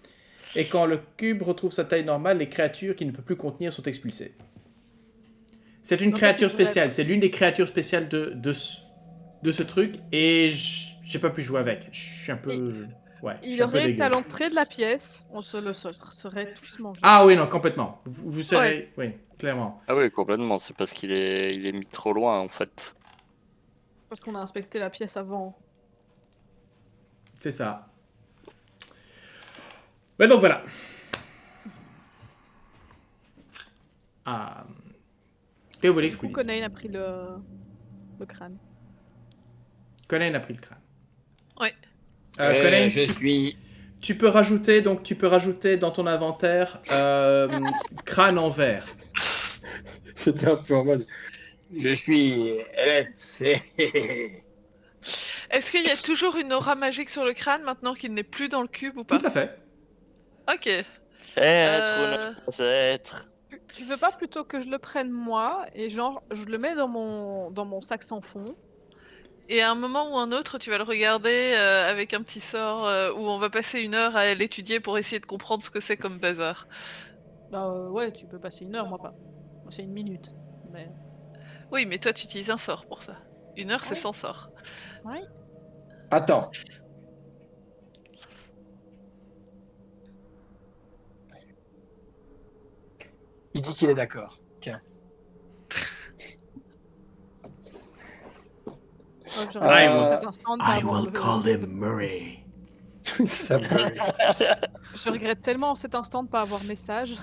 Et quand le cube retrouve sa taille normale, les créatures qu'il ne peut plus contenir sont expulsées. C'est une Donc, créature ça pourrait spéciale. être- C'est l'une des créatures spéciales de ce truc. Et j'ai pas pu jouer avec. Je suis un peu... Ouais, je Il suis un peu aurait été dégueu. à l'entrée de la pièce, on se le serait tous mangé. Ah oui, non, complètement. Vous serez... Oui, clairement. Ah oui, complètement. C'est parce qu'il est mis trop loin, en fait. Parce qu'on a inspecté la pièce avant. C'est ça. Ouais, donc voilà. Ah. Et vous voulez que Du je vous coup, dise Conan a pris le crâne. Conan a pris le crâne. Ouais. Conan, je suis... tu peux rajouter dans ton inventaire crâne en verre. J'étais un peu en mode... Je suis... Est-ce qu'il y a toujours une aura magique sur le crâne maintenant qu'il n'est plus dans le cube ou pas? Tout à fait. Ok. Être ou ne pas être. Tu veux pas plutôt que je le prenne moi et genre je le mets dans mon sac sans fond? Et à un moment ou un autre, tu vas le regarder avec un petit sort où on va passer 1 heure à l'étudier pour essayer de comprendre ce que c'est comme bazar. Ouais, tu peux passer 1 heure, moi pas. Moi, c'est 1 minute. Mais... Oui, mais toi tu utilises un sort pour ça. 1 heure, c'est Ouais. sans sort. Ouais. Attends. Il dit qu'il est d'accord. Tiens. J'aurais I aimé will- cet instant de pas avoir le- Murray. Ça me- Je regrette tellement cet instant de pas avoir message.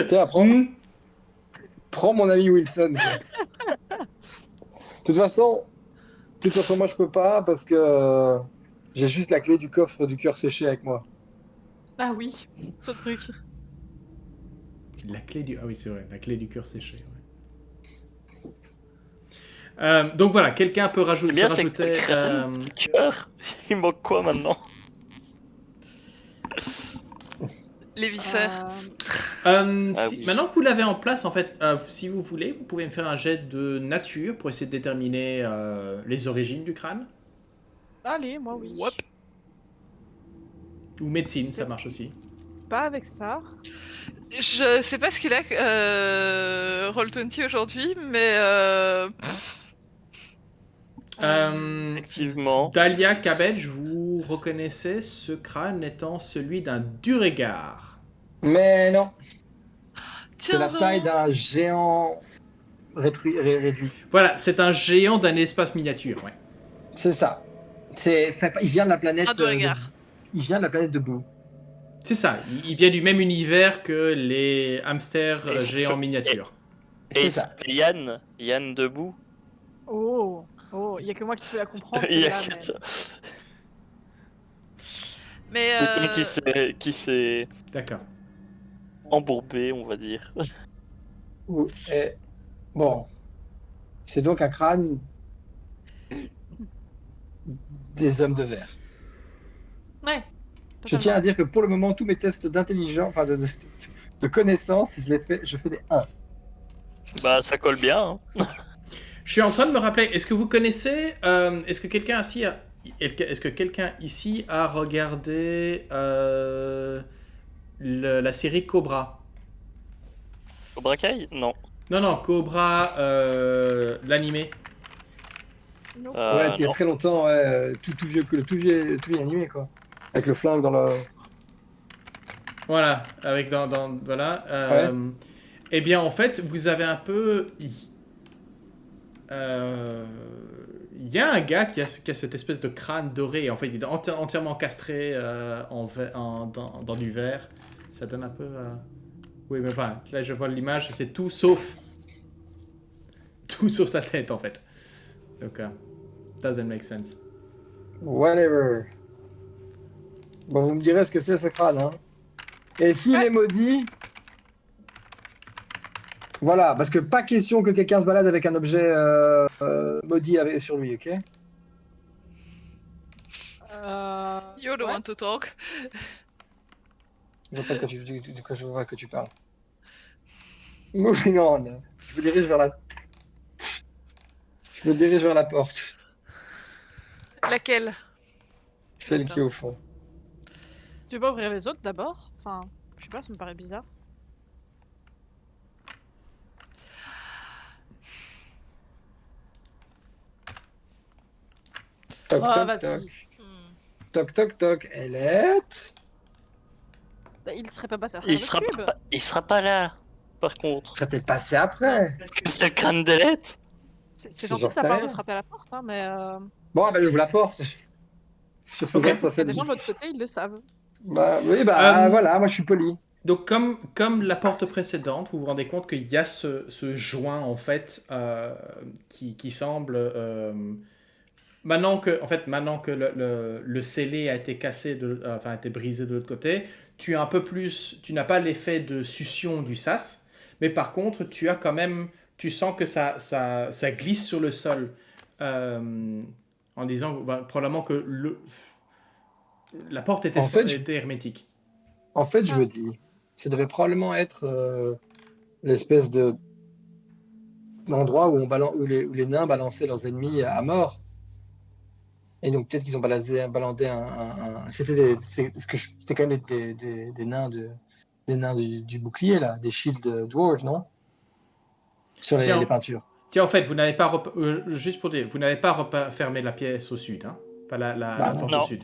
Tiens, prends mon ami Wilson. De toute façon, moi je peux pas parce que j'ai juste la clé du coffre du cœur séché avec moi. Ah oui, ce truc. La clé du... Ah oui, c'est vrai, la clé du cœur séché. Ouais. Donc voilà, quelqu'un peut C'est rajouter... bien, c'est que le crâne, le cœur. Il manque quoi maintenant? Les viscères. Ah oui. Maintenant que vous l'avez en place, en fait, si vous voulez, vous pouvez me faire un jet de nature pour essayer de déterminer les origines du crâne. Allez, moi oui. Whoop. Ou médecine, ça marche aussi. Pas avec ça. Je sais pas ce qu'il a Roll20 aujourd'hui, mais Effectivement. Dahlia Cabbage, vous reconnaissez ce crâne étant celui d'un Duergar. Mais non, c'est tiens la donc. taille d'un géant réduit. Voilà, c'est un géant d'un espace miniature, ouais. C'est ça. Il vient de la planète. Un Duergar. Il vient de la planète de Boo. C'est ça, il vient du même univers que les hamsters Et c'est géants peu- miniatures. C'est Et ça. Yann debout. Oh, il y a que moi qui peux la comprendre. Il y a celle-là, que mais- ça. Mais Quelqu'un qui s'est D'accord. embourbé, on va dire. Bon, c'est donc un crâne des hommes de verre. Ouais. Je tiens à dire que pour le moment, tous mes tests d'intelligence, enfin de connaissance, je fais des 1. Bah, ça colle bien. Hein. Je suis en train de me rappeler, est-ce que vous connaissez, est-ce que quelqu'un ici a regardé la série Cobra? Cobra Kai? Non. Non, Cobra, l'animé. Non. Ouais, il y a Non. très longtemps, ouais, tout vieux tout vieux animé, quoi. Avec le flingue dans le... Voilà, avec voilà. Ouais. Eh bien, en fait, vous avez un peu. Il y a un gars qui a cette espèce de crâne doré. En fait, il est entièrement castré dans du verre. Ça donne un peu. Oui, mais enfin, là, je vois l'image. C'est tout sauf. Tout sauf sa tête, en fait. Donc, doesn't make sense. Whatever. Bon, vous me direz ce que c'est, ce crâne, hein. Et s'il est maudit... Voilà, parce que pas question que quelqu'un se balade avec un objet maudit sur lui, ok? You don't Ouais. want to talk. Je vois pas de quoi je vois que tu parles. Moving on. Je me dirige vers la porte. Laquelle? Celle qui est au fond. Tu veux pas ouvrir les autres d'abord? Enfin, je sais pas, ça me paraît bizarre. Toc, Ah, toc, vas-y. toc. Hmm. Toc, toc, toc. Elette. Il serait pas passé à travers le cube. Il sera pas là, par contre. Ça peut-être passé après. Est-ce que c'est le crâne d'Elette? C'est gentil J'en de ta sais part de rien. frapper à la porte, hein, mais Bon, ben j'ouvre la porte. Sur ce ok, genre, c'est ça qu'il y a fait des gens de l'autre côté, ils le savent. Bah oui, bah Euh, voilà, moi je suis poli. Donc, comme la porte précédente, vous vous rendez compte qu'il y a ce joint, en fait, qui semble... maintenant que le scellé a été cassé, a été brisé de l'autre côté, tu n'as pas l'effet de succion du sas, mais par contre, tu as quand même... Tu sens que ça glisse sur le sol, en disant probablement que la porte était, En fait, était hermétique. En fait, je me dis, ça devait probablement être l'espèce de l'endroit où les nains balançaient leurs ennemis à mort. Et donc peut-être qu'ils ont balandé c'était quand même des nains des nains du bouclier là, des shield dwarves, non? Sur Tiens. les peintures. Tiens, en fait, vous n'avez pas juste pour dire, vous n'avez pas fermé la pièce au sud, hein? Pas la porte non. au sud.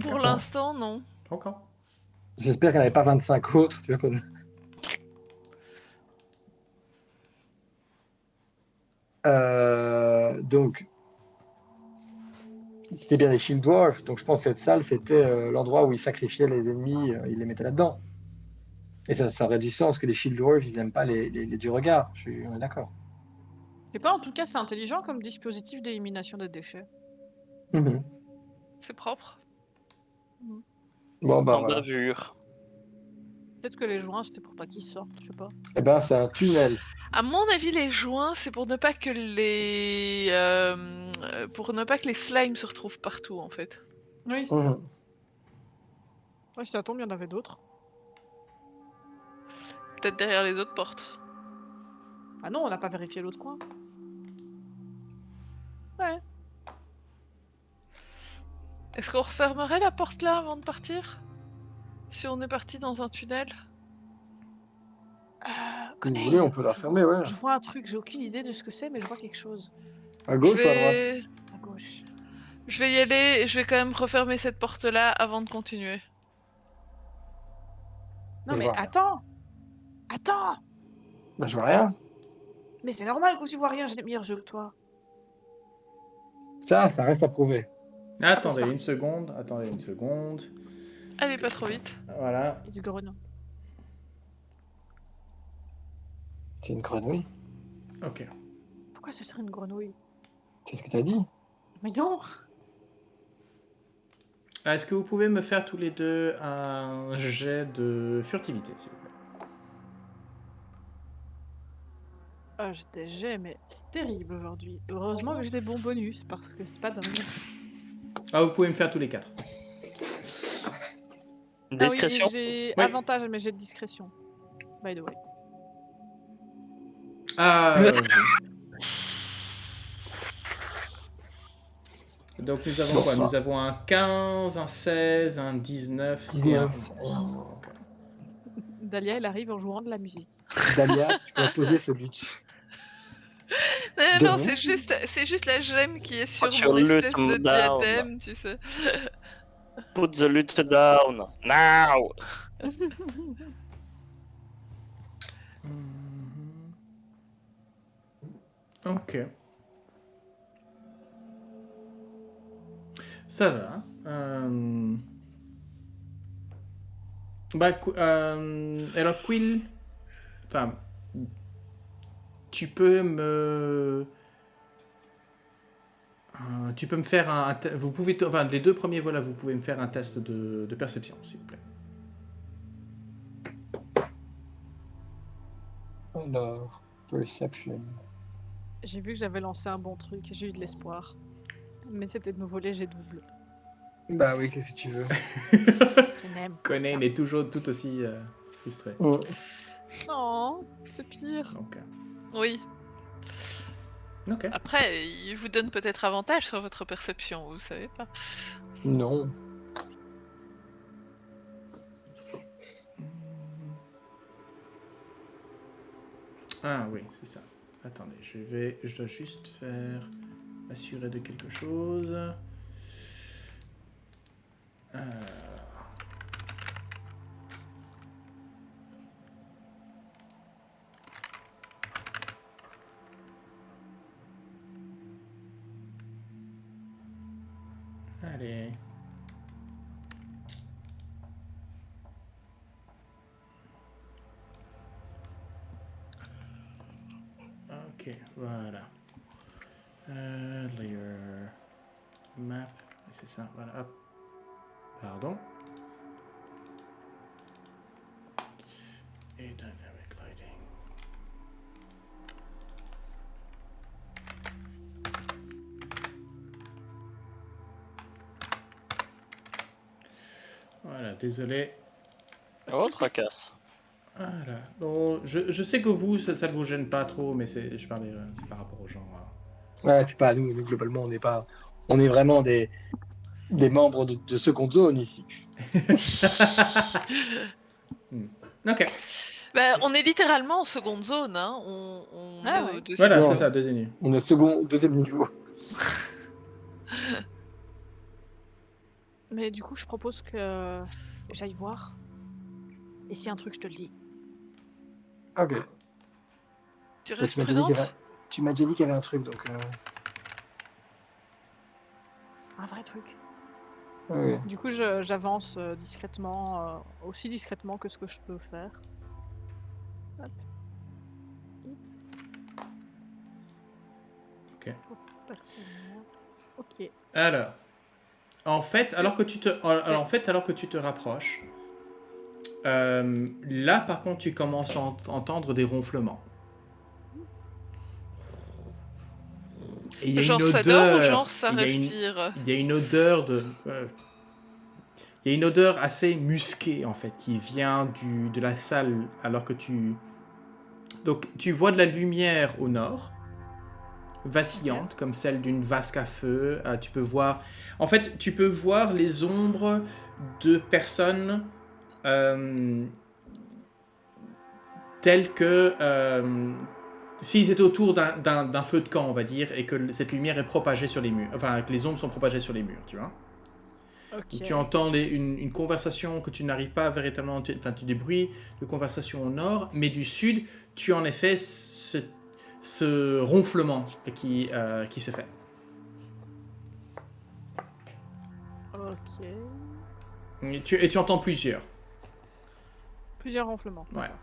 Pour l'instant, non. Encore. J'espère qu'elle n'avait pas 25 autres, tu vois quoi. Donc, c'était bien des shield dwarfs, donc je pense que cette salle, c'était l'endroit où ils sacrifiaient les ennemis, ils les mettaient là-dedans. Et ça aurait du sens que les shield dwarfs, ils n'aiment pas les du regard, on est d'accord. Et pas en tout cas, c'est intelligent comme dispositif d'élimination des déchets. Mhm. C'est propre. Bon, bah En voilà. bavure. Peut-être que les joints c'était pour pas qu'ils sortent, je sais pas. Eh ben, c'est un tunnel. À mon avis, les joints, c'est pour ne pas que les slimes se retrouvent partout, en fait. Oui, c'est ça. Mhm. Ouais, si ça tombe, il y en avait d'autres. Peut-être derrière les autres portes. Ah non, on n'a pas vérifié l'autre coin. Ouais. Est-ce qu'on refermerait la porte là avant de partir? Si on est parti dans un tunnel? Si vous voulez, on peut la fermer, ouais. Je vois un truc, j'ai aucune idée de ce que c'est, mais je vois quelque chose. À gauche ou à droite? À gauche. Je vais y aller et je vais quand même refermer cette porte là avant de continuer. Non Je mais vois rien. attends. Attends. Bah, je vois rien. Mais c'est normal que tu vois rien, j'ai des meilleurs jeux que toi. Ça reste à prouver. Attendez c'est une parti. seconde. Attendez une seconde. Allez, pas trop vite. Voilà. It's gone. C'est une grenouille. Ok. Pourquoi ce serait une grenouille? C'est ce que t'as dit. Mais non. Est-ce que vous pouvez me faire tous les deux un jet de furtivité, s'il vous plaît? Ah, j'ai des jets, mais terrible aujourd'hui. Heureusement que j'ai des bons bonus, parce que c'est pas dingue. Ah, vous pouvez me faire tous les quatre. Discrétion. Ah oui, et j'ai Oui. avantage à mes jets de discrétion. By the way. Ah. Donc nous avons quoi? Nous avons un 15, un 16, un 19 et un 11. Ok. Dahlia, elle arrive en jouant de la musique. Dahlia, tu peux poser ce but. Non, c'est juste la gemme qui est sur Sur mon espèce lutte de down. diadème, tu sais. Put the lutte down. Now. Ok. Ça va. Alors, Quill, enfin, tu peux me faire vous pouvez, enfin, les deux premiers, voilà, vous pouvez me faire un test de perception, s'il vous plaît. Alors, perception. J'ai vu que j'avais lancé un bon truc, j'ai eu de l'espoir. Mais c'était de me voler, j'ai double. Bah oui, qu'est-ce que tu veux. Je n'aime pas Conan ça. est toujours tout aussi frustré. Non, c'est pire. Donc, Oui. ok. Après, il vous donne peut-être avantage sur votre perception, vous savez pas. Non. Ah oui, c'est ça. Attendez, je dois juste m'assurer de quelque chose. Allez. Ok, voilà. Layer map, c'est ça, voilà, hop. Pardon. Et dynamic lighting. Voilà, désolé. Oh, tracasse. Voilà. Bon, je sais que vous, ça ne vous gêne pas trop, mais je parlais, c'est par rapport aux gens. Ouais, c'est pas à nous, globalement, on est vraiment des membres de seconde zone ici. Ok. Bah, on est littéralement en seconde zone, hein. On Ah est ouais. au deuxième Voilà, Non. c'est ça, deuxième. On est deuxième niveau. Mais du coup, je propose que j'aille voir. Et s'il y a un truc, je te le dis. Ok. Tu Bah, restes tu m'as déjà dit prudente. tu m'as déjà dit qu'il y avait un truc, donc... Un vrai truc. Ouais. Du coup, j'avance discrètement, aussi discrètement que ce que je peux faire. Hop. Ok. Ok. Alors, en fait, Est-ce que- alors que tu te rapproches, là, par contre, tu commences à entendre des ronflements. Et il y a Genre une ça dort ou odeur. genre ça Il y a respire? il y a une odeur de. Il y a une odeur assez musquée, en fait, qui vient de la salle, alors que tu. Donc, tu vois de la lumière au nord, vacillante, comme celle d'une vasque à feu. Tu peux voir. En fait, tu peux voir les ombres de personnes telles que. S'ils étaient autour d'un feu de camp, on va dire, et que cette lumière est propagée sur les murs. Enfin, que les ombres sont propagées sur les murs, tu vois. Ok. Tu entends une conversation que tu n'arrives pas véritablement... Enfin, des bruits de conversation au nord, mais du sud, tu as en effet ce ronflement qui se fait. Ok. Et tu entends plusieurs. Plusieurs ronflements. Ouais. D'accord.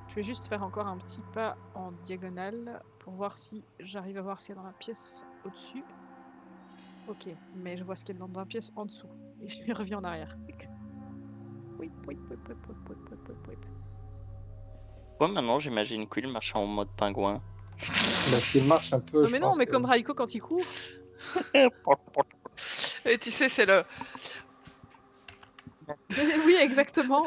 Je vais juste faire encore un petit pas en diagonale pour voir si j'arrive à voir ce qu'il y a dans la pièce au-dessus. Ok, mais je vois ce qu'il y a dans la pièce en dessous. Et je reviens en arrière. Oui. Ouais, maintenant j'imagine Quill marche en mode pingouin. Parce qu'il marche un peu, Non je mais pense non, mais que- comme Raiko quand il court. Et tu sais, c'est le. Oui, exactement.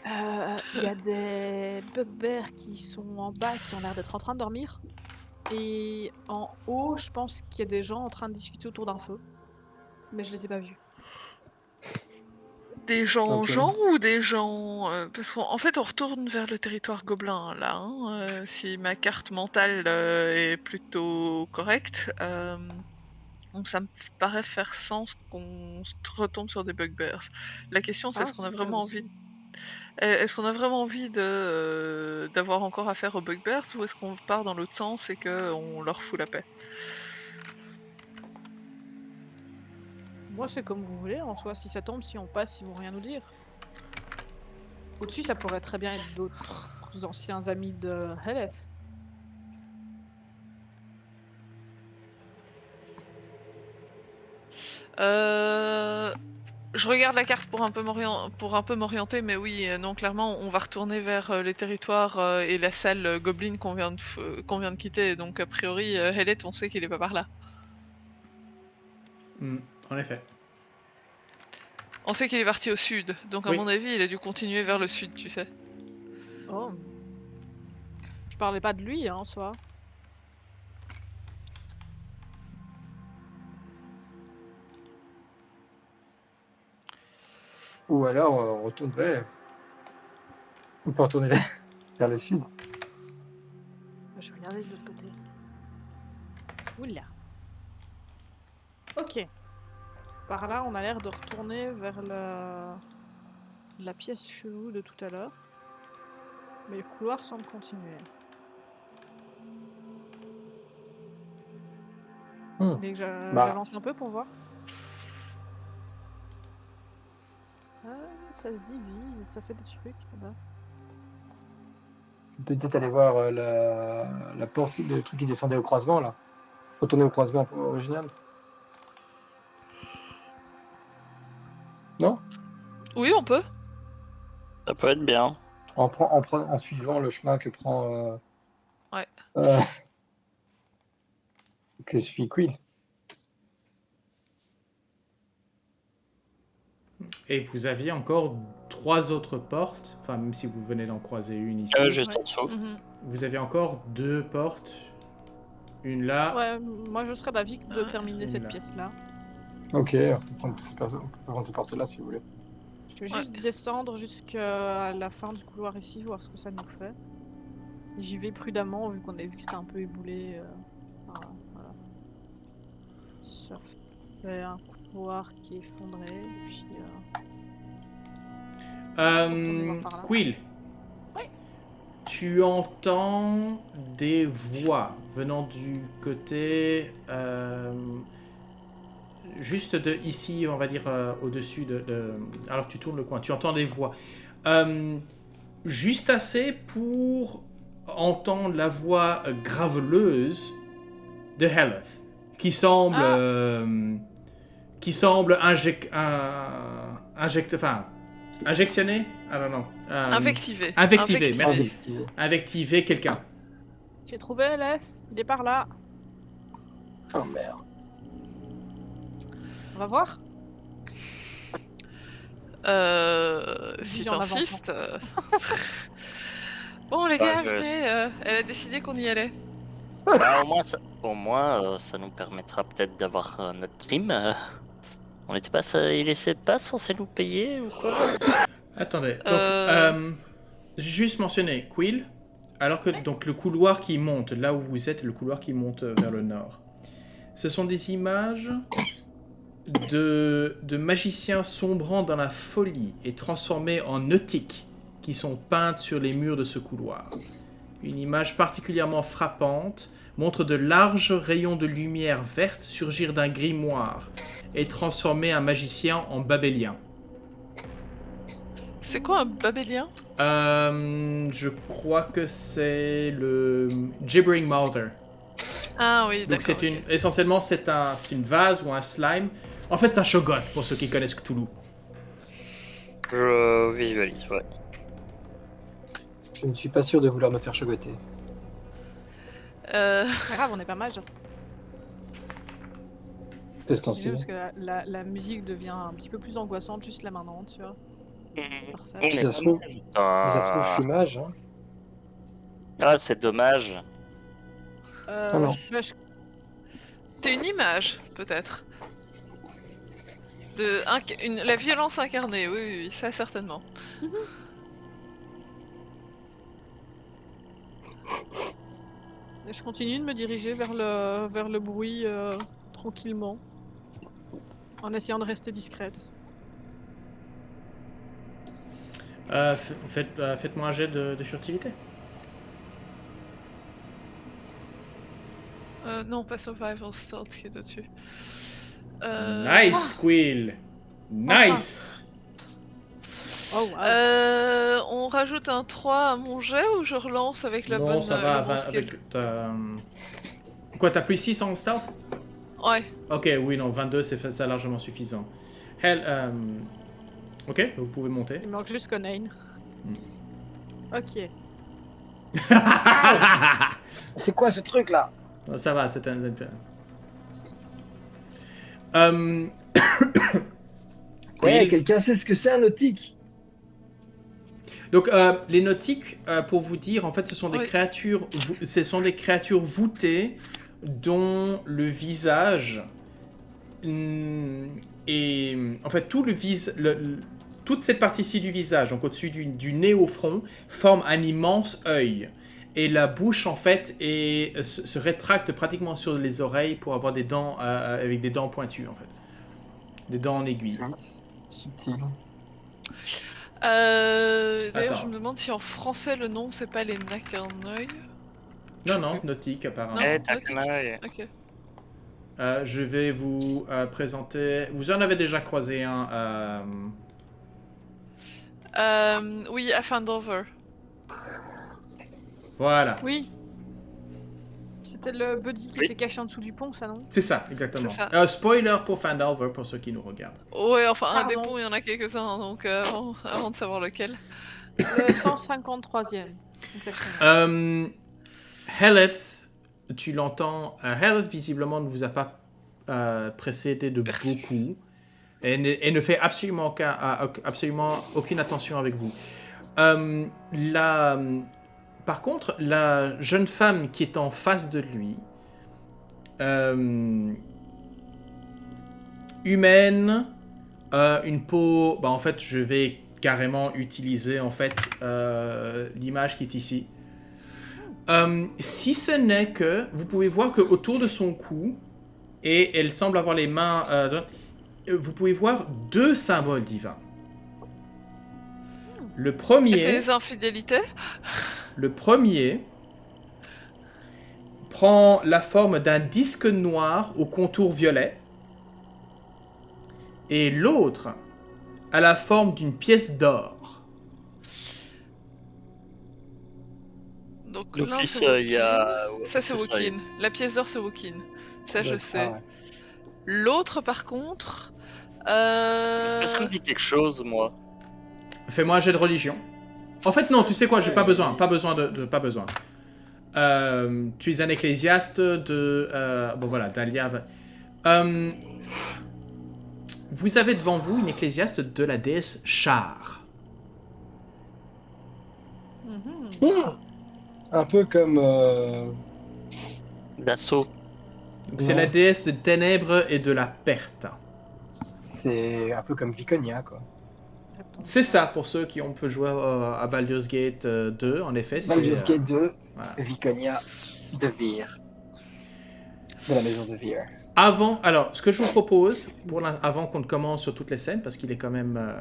Il y a des bugbears qui sont en bas, qui ont l'air d'être en train de dormir. Et en haut, je pense qu'il y a des gens en train de discuter autour d'un feu. Mais je les ai pas vus. Des gens Ok. gens ou des gens... parce qu'en fait, on retourne vers le territoire gobelin, là. Si ma carte mentale est plutôt correcte. Donc ça me paraît faire sens qu'on retombe sur des bugbears. La question, c'est Ah, super aussi. est-ce qu'on a vraiment envie d'avoir encore affaire aux bugbears ou est-ce qu'on part dans l'autre sens et qu'on leur fout la paix? Moi, c'est comme vous voulez, en soi. Si ça tombe, si on passe, ils vont rien nous dire. Au-dessus, ça pourrait très bien être d'autres anciens amis de Heleth. Je regarde la carte pour un peu m'orienter, mais oui, non, clairement, on va retourner vers les territoires et la salle Goblin qu'on vient de quitter. Donc, a priori, Hellet, on sait qu'il est pas par là. En effet. On sait qu'il est parti au sud, donc à Oui. mon avis, il a dû continuer vers le sud, tu sais. Oh. Je parlais pas de lui, en soi. Ou alors, on retourne vers... On peut retourner vers le sud. Je vais regarder de l'autre côté. Oula. Ok. Par là, on a l'air de retourner vers la pièce chelou de tout à l'heure. Mais le couloir semble continuer. Dès que j'avance un peu pour voir. Ah, ça se divise, ça fait des trucs là-bas. Peut-être aller voir la porte, le truc qui descendait au croisement, là. Retourner au croisement original. Non? Oui, on peut. Ça peut être bien. En suivant le chemin que prend... Ouais. que suit Quill. Et vous aviez encore 3 autres portes, enfin même si vous venez d'en croiser une ici, Juste Ouais. en dessous. Mhm. vous avez encore 2 portes. Une là, Ouais, moi je serais d'avis de terminer cette Là. pièce-là. Ok, on peut prendre ces portes-là si vous voulez. Je vais juste descendre jusqu'à la fin du couloir ici, voir ce que ça nous fait. J'y vais prudemment vu qu'on a vu que c'était un peu éboulé. Voilà. Ça fait un couloir qui est effondré. Et puis, retourner voir par là. Quill, Ouais. tu entends des voix venant du côté juste de ici, on va dire au-dessus alors tu tournes le coin, tu entends des voix. Juste assez pour entendre la voix graveleuse de Heleth, qui semble injectionner. Ah non. Invectiver. Invectiver, merci. Invectiver quelqu'un. J'ai trouvé Eleth, il est par là. Oh merde. On va voir. Si Dis en t'insistes. Bon, les gars, je- venez, elle a décidé qu'on y allait. Bah, au moins, ça nous permettra peut-être d'avoir notre prime. On n'était pas, il était pas censé nous payer ou quoi? Attendez. Donc, juste mentionner Quill. Alors que donc le couloir qui monte, là où vous êtes, le couloir qui monte vers le nord. Ce sont des images de magiciens sombrant dans la folie et transformés en nautiques qui sont peintes sur les murs de ce couloir. Une image particulièrement frappante montre de larges rayons de lumière verte surgir d'un grimoire et transformer un magicien en babélien. C'est quoi un babélien? Je crois que c'est le Gibbering Mother. Ah oui, Donc d'accord. essentiellement c'est une vase ou un slime. En fait c'est un Shoggoth pour ceux qui connaissent Cthulhu. Je visualise, ouais. Je ne suis pas sûr de vouloir me faire chogoter. C'est pas grave, on est pas mage. C'est ce C'est parce que la musique devient un petit peu plus angoissante juste là maintenant, tu vois. Parfait. Si ça se trouve, je suis mage. Hein. Ah, c'est dommage. non. T'es une image, peut-être. La violence incarnée, oui, ça certainement. Et je continue de me diriger vers le bruit tranquillement, en essayant de rester discrète. Faites-moi un jet de furtivité. Non, pas Survival Stealth qui est au-dessus. Nice, Quill. Nice. Oh wow. On rajoute un 3 à mon jet ou je relance avec la bonne... Non, ça va le bon skill avec Quoi, t'as plus 6 en stealth? Ouais. Ok, oui, non, 22, c'est largement suffisant. Ok, vous pouvez monter. Il manque juste Conain. Ok. C'est quoi ce truc là? Non, ça va, c'est un... Ouais, quelqu'un sait ce que c'est un nautique? Donc, les nautiques, pour vous dire, en fait, ce sont des Oui. créatures, voûtées dont le visage et en fait toute cette partie-ci du visage, donc au-dessus du nez au front, forme un immense œil. Et la bouche, en fait, se rétracte pratiquement sur les oreilles pour avoir des dents avec des dents pointues, en fait. Des dents en aiguille. Subtil. D'ailleurs, Attends. je me demande si en français le nom c'est pas les Nakarnoy. Non, nautique, apparemment. Non. T'as qu'un œil. Ok. Je vais vous présenter... Vous en avez déjà croisé un... Oui, à Fandover. Voilà. Oui. C'était le buddy qui Oui. était caché en dessous du pont, ça non? C'est ça, exactement. C'est ça. Spoiler pour Phandelver, pour ceux qui nous regardent. Ouais, enfin, un Pardon. des ponts, il y en a quelques-uns, donc avant de savoir lequel. Le 153e. Exactement. Heleth, tu l'entends. Heleth, visiblement, ne vous a pas précédé de Perçu. beaucoup. Et ne fait absolument aucune attention avec vous. Par contre, la jeune femme qui est en face de lui, humaine, une peau... Bah, en fait, je vais carrément utiliser en fait l'image qui est ici. Si ce n'est que vous pouvez voir que autour de son cou, et elle semble avoir les mains... vous pouvez voir 2 symboles divins. Le J'ai fait premier... des infidélités. Le premier prend la forme d'un disque noir au contour violet. Et l'autre a la forme d'une pièce d'or. Donc Donc, l'un il c'est y a... Wokin. Ça c'est Wokin. La pièce d'or c'est Wokin. Ça je sais. Ouais. L'autre par contre... Est-ce que ça me dit quelque chose, moi? Fais-moi un jet de religion. En fait, non, tu sais quoi, j'ai pas besoin. Pas besoin. Tu es un ecclésiaste de... bon voilà, Dahlia... vous avez devant vous une ecclésiaste de la déesse Char. Un peu comme. D'assaut. Donc, c'est Non. la déesse de ténèbres et de la perte. C'est un peu comme Viconia, quoi. C'est ça, pour ceux qui ont pu jouer à Baldur's Gate 2, en effet. Baldur's Gate 2, voilà. Viconia de Vir. De la maison de Vir. Alors, ce que je vous propose, avant qu'on ne commence sur toutes les scènes, parce qu'il est quand même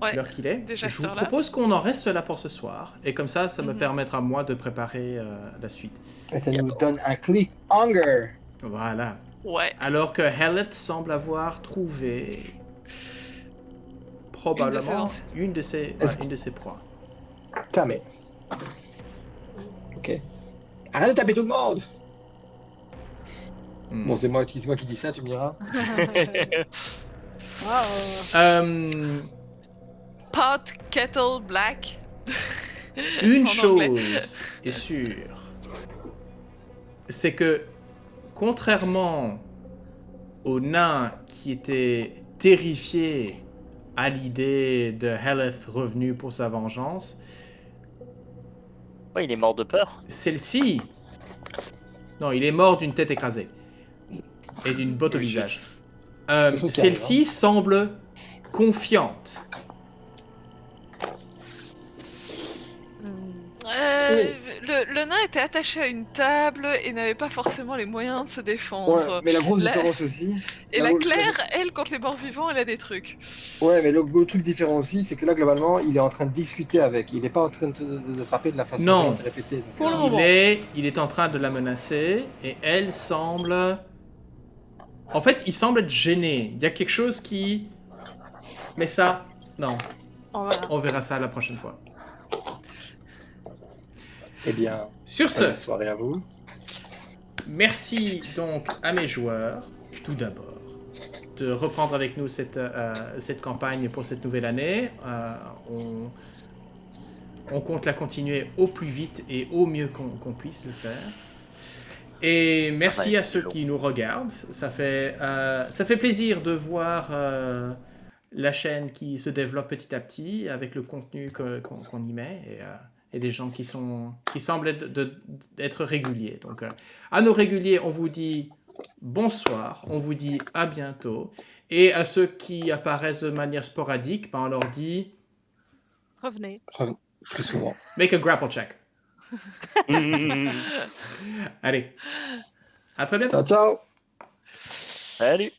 Ouais, l'heure qu'il est, déjà je cette vous heure-là. propose qu'on en reste là pour ce soir. Et comme ça me Mhm. permettra, moi, de préparer la suite. Et ça nous donne un cliffhanger. Voilà. Ouais. Alors que Heleth semble avoir trouvé probablement une de ses proies. Calmez. Ok. Arrête de taper tout le monde. Bon, c'est moi qui dis ça, tu me diras. Pot, kettle, black. Une En anglais. chose est sûre, c'est que contrairement au nain qui était terrifié à l'idée de Heleth revenu pour sa vengeance, Ouais, il est mort de peur. celle-ci... Non, il est mort d'une tête écrasée. Et d'une botte au Oui, visage. juste. Celle-ci semble confiante. Le nain était attaché à une table et n'avait pas forcément les moyens de se défendre. Ouais, mais la grosse différence aussi. Et la Claire, elle, contre les morts vivants, elle a des trucs. Ouais, mais le truc différent aussi, c'est que là, globalement, il est en train de discuter avec. Il n'est pas en train de frapper de la façon Non. de répéter. Pour le moment. Il est en train de la menacer et elle semble... En fait, il semble être gêné. Il y a quelque chose qui... Mais ça, non. On verra ça la prochaine fois. Eh bien, sur ce, bonne soirée à vous. Merci donc à mes joueurs, tout d'abord, de reprendre avec nous cette campagne pour cette nouvelle année. On compte la continuer au plus vite et au mieux qu'on puisse le faire. Et merci à ceux qui nous regardent. Ça fait plaisir de voir la chaîne qui se développe petit à petit avec le contenu qu'on y met et des gens qui semblent être réguliers. Donc, à nos réguliers, on vous dit bonsoir, on vous dit à bientôt. Et à ceux qui apparaissent de manière sporadique, on leur dit... Revenez. Plus souvent. Make a grapple check. Allez. À très bientôt. Ciao, ciao. Salut.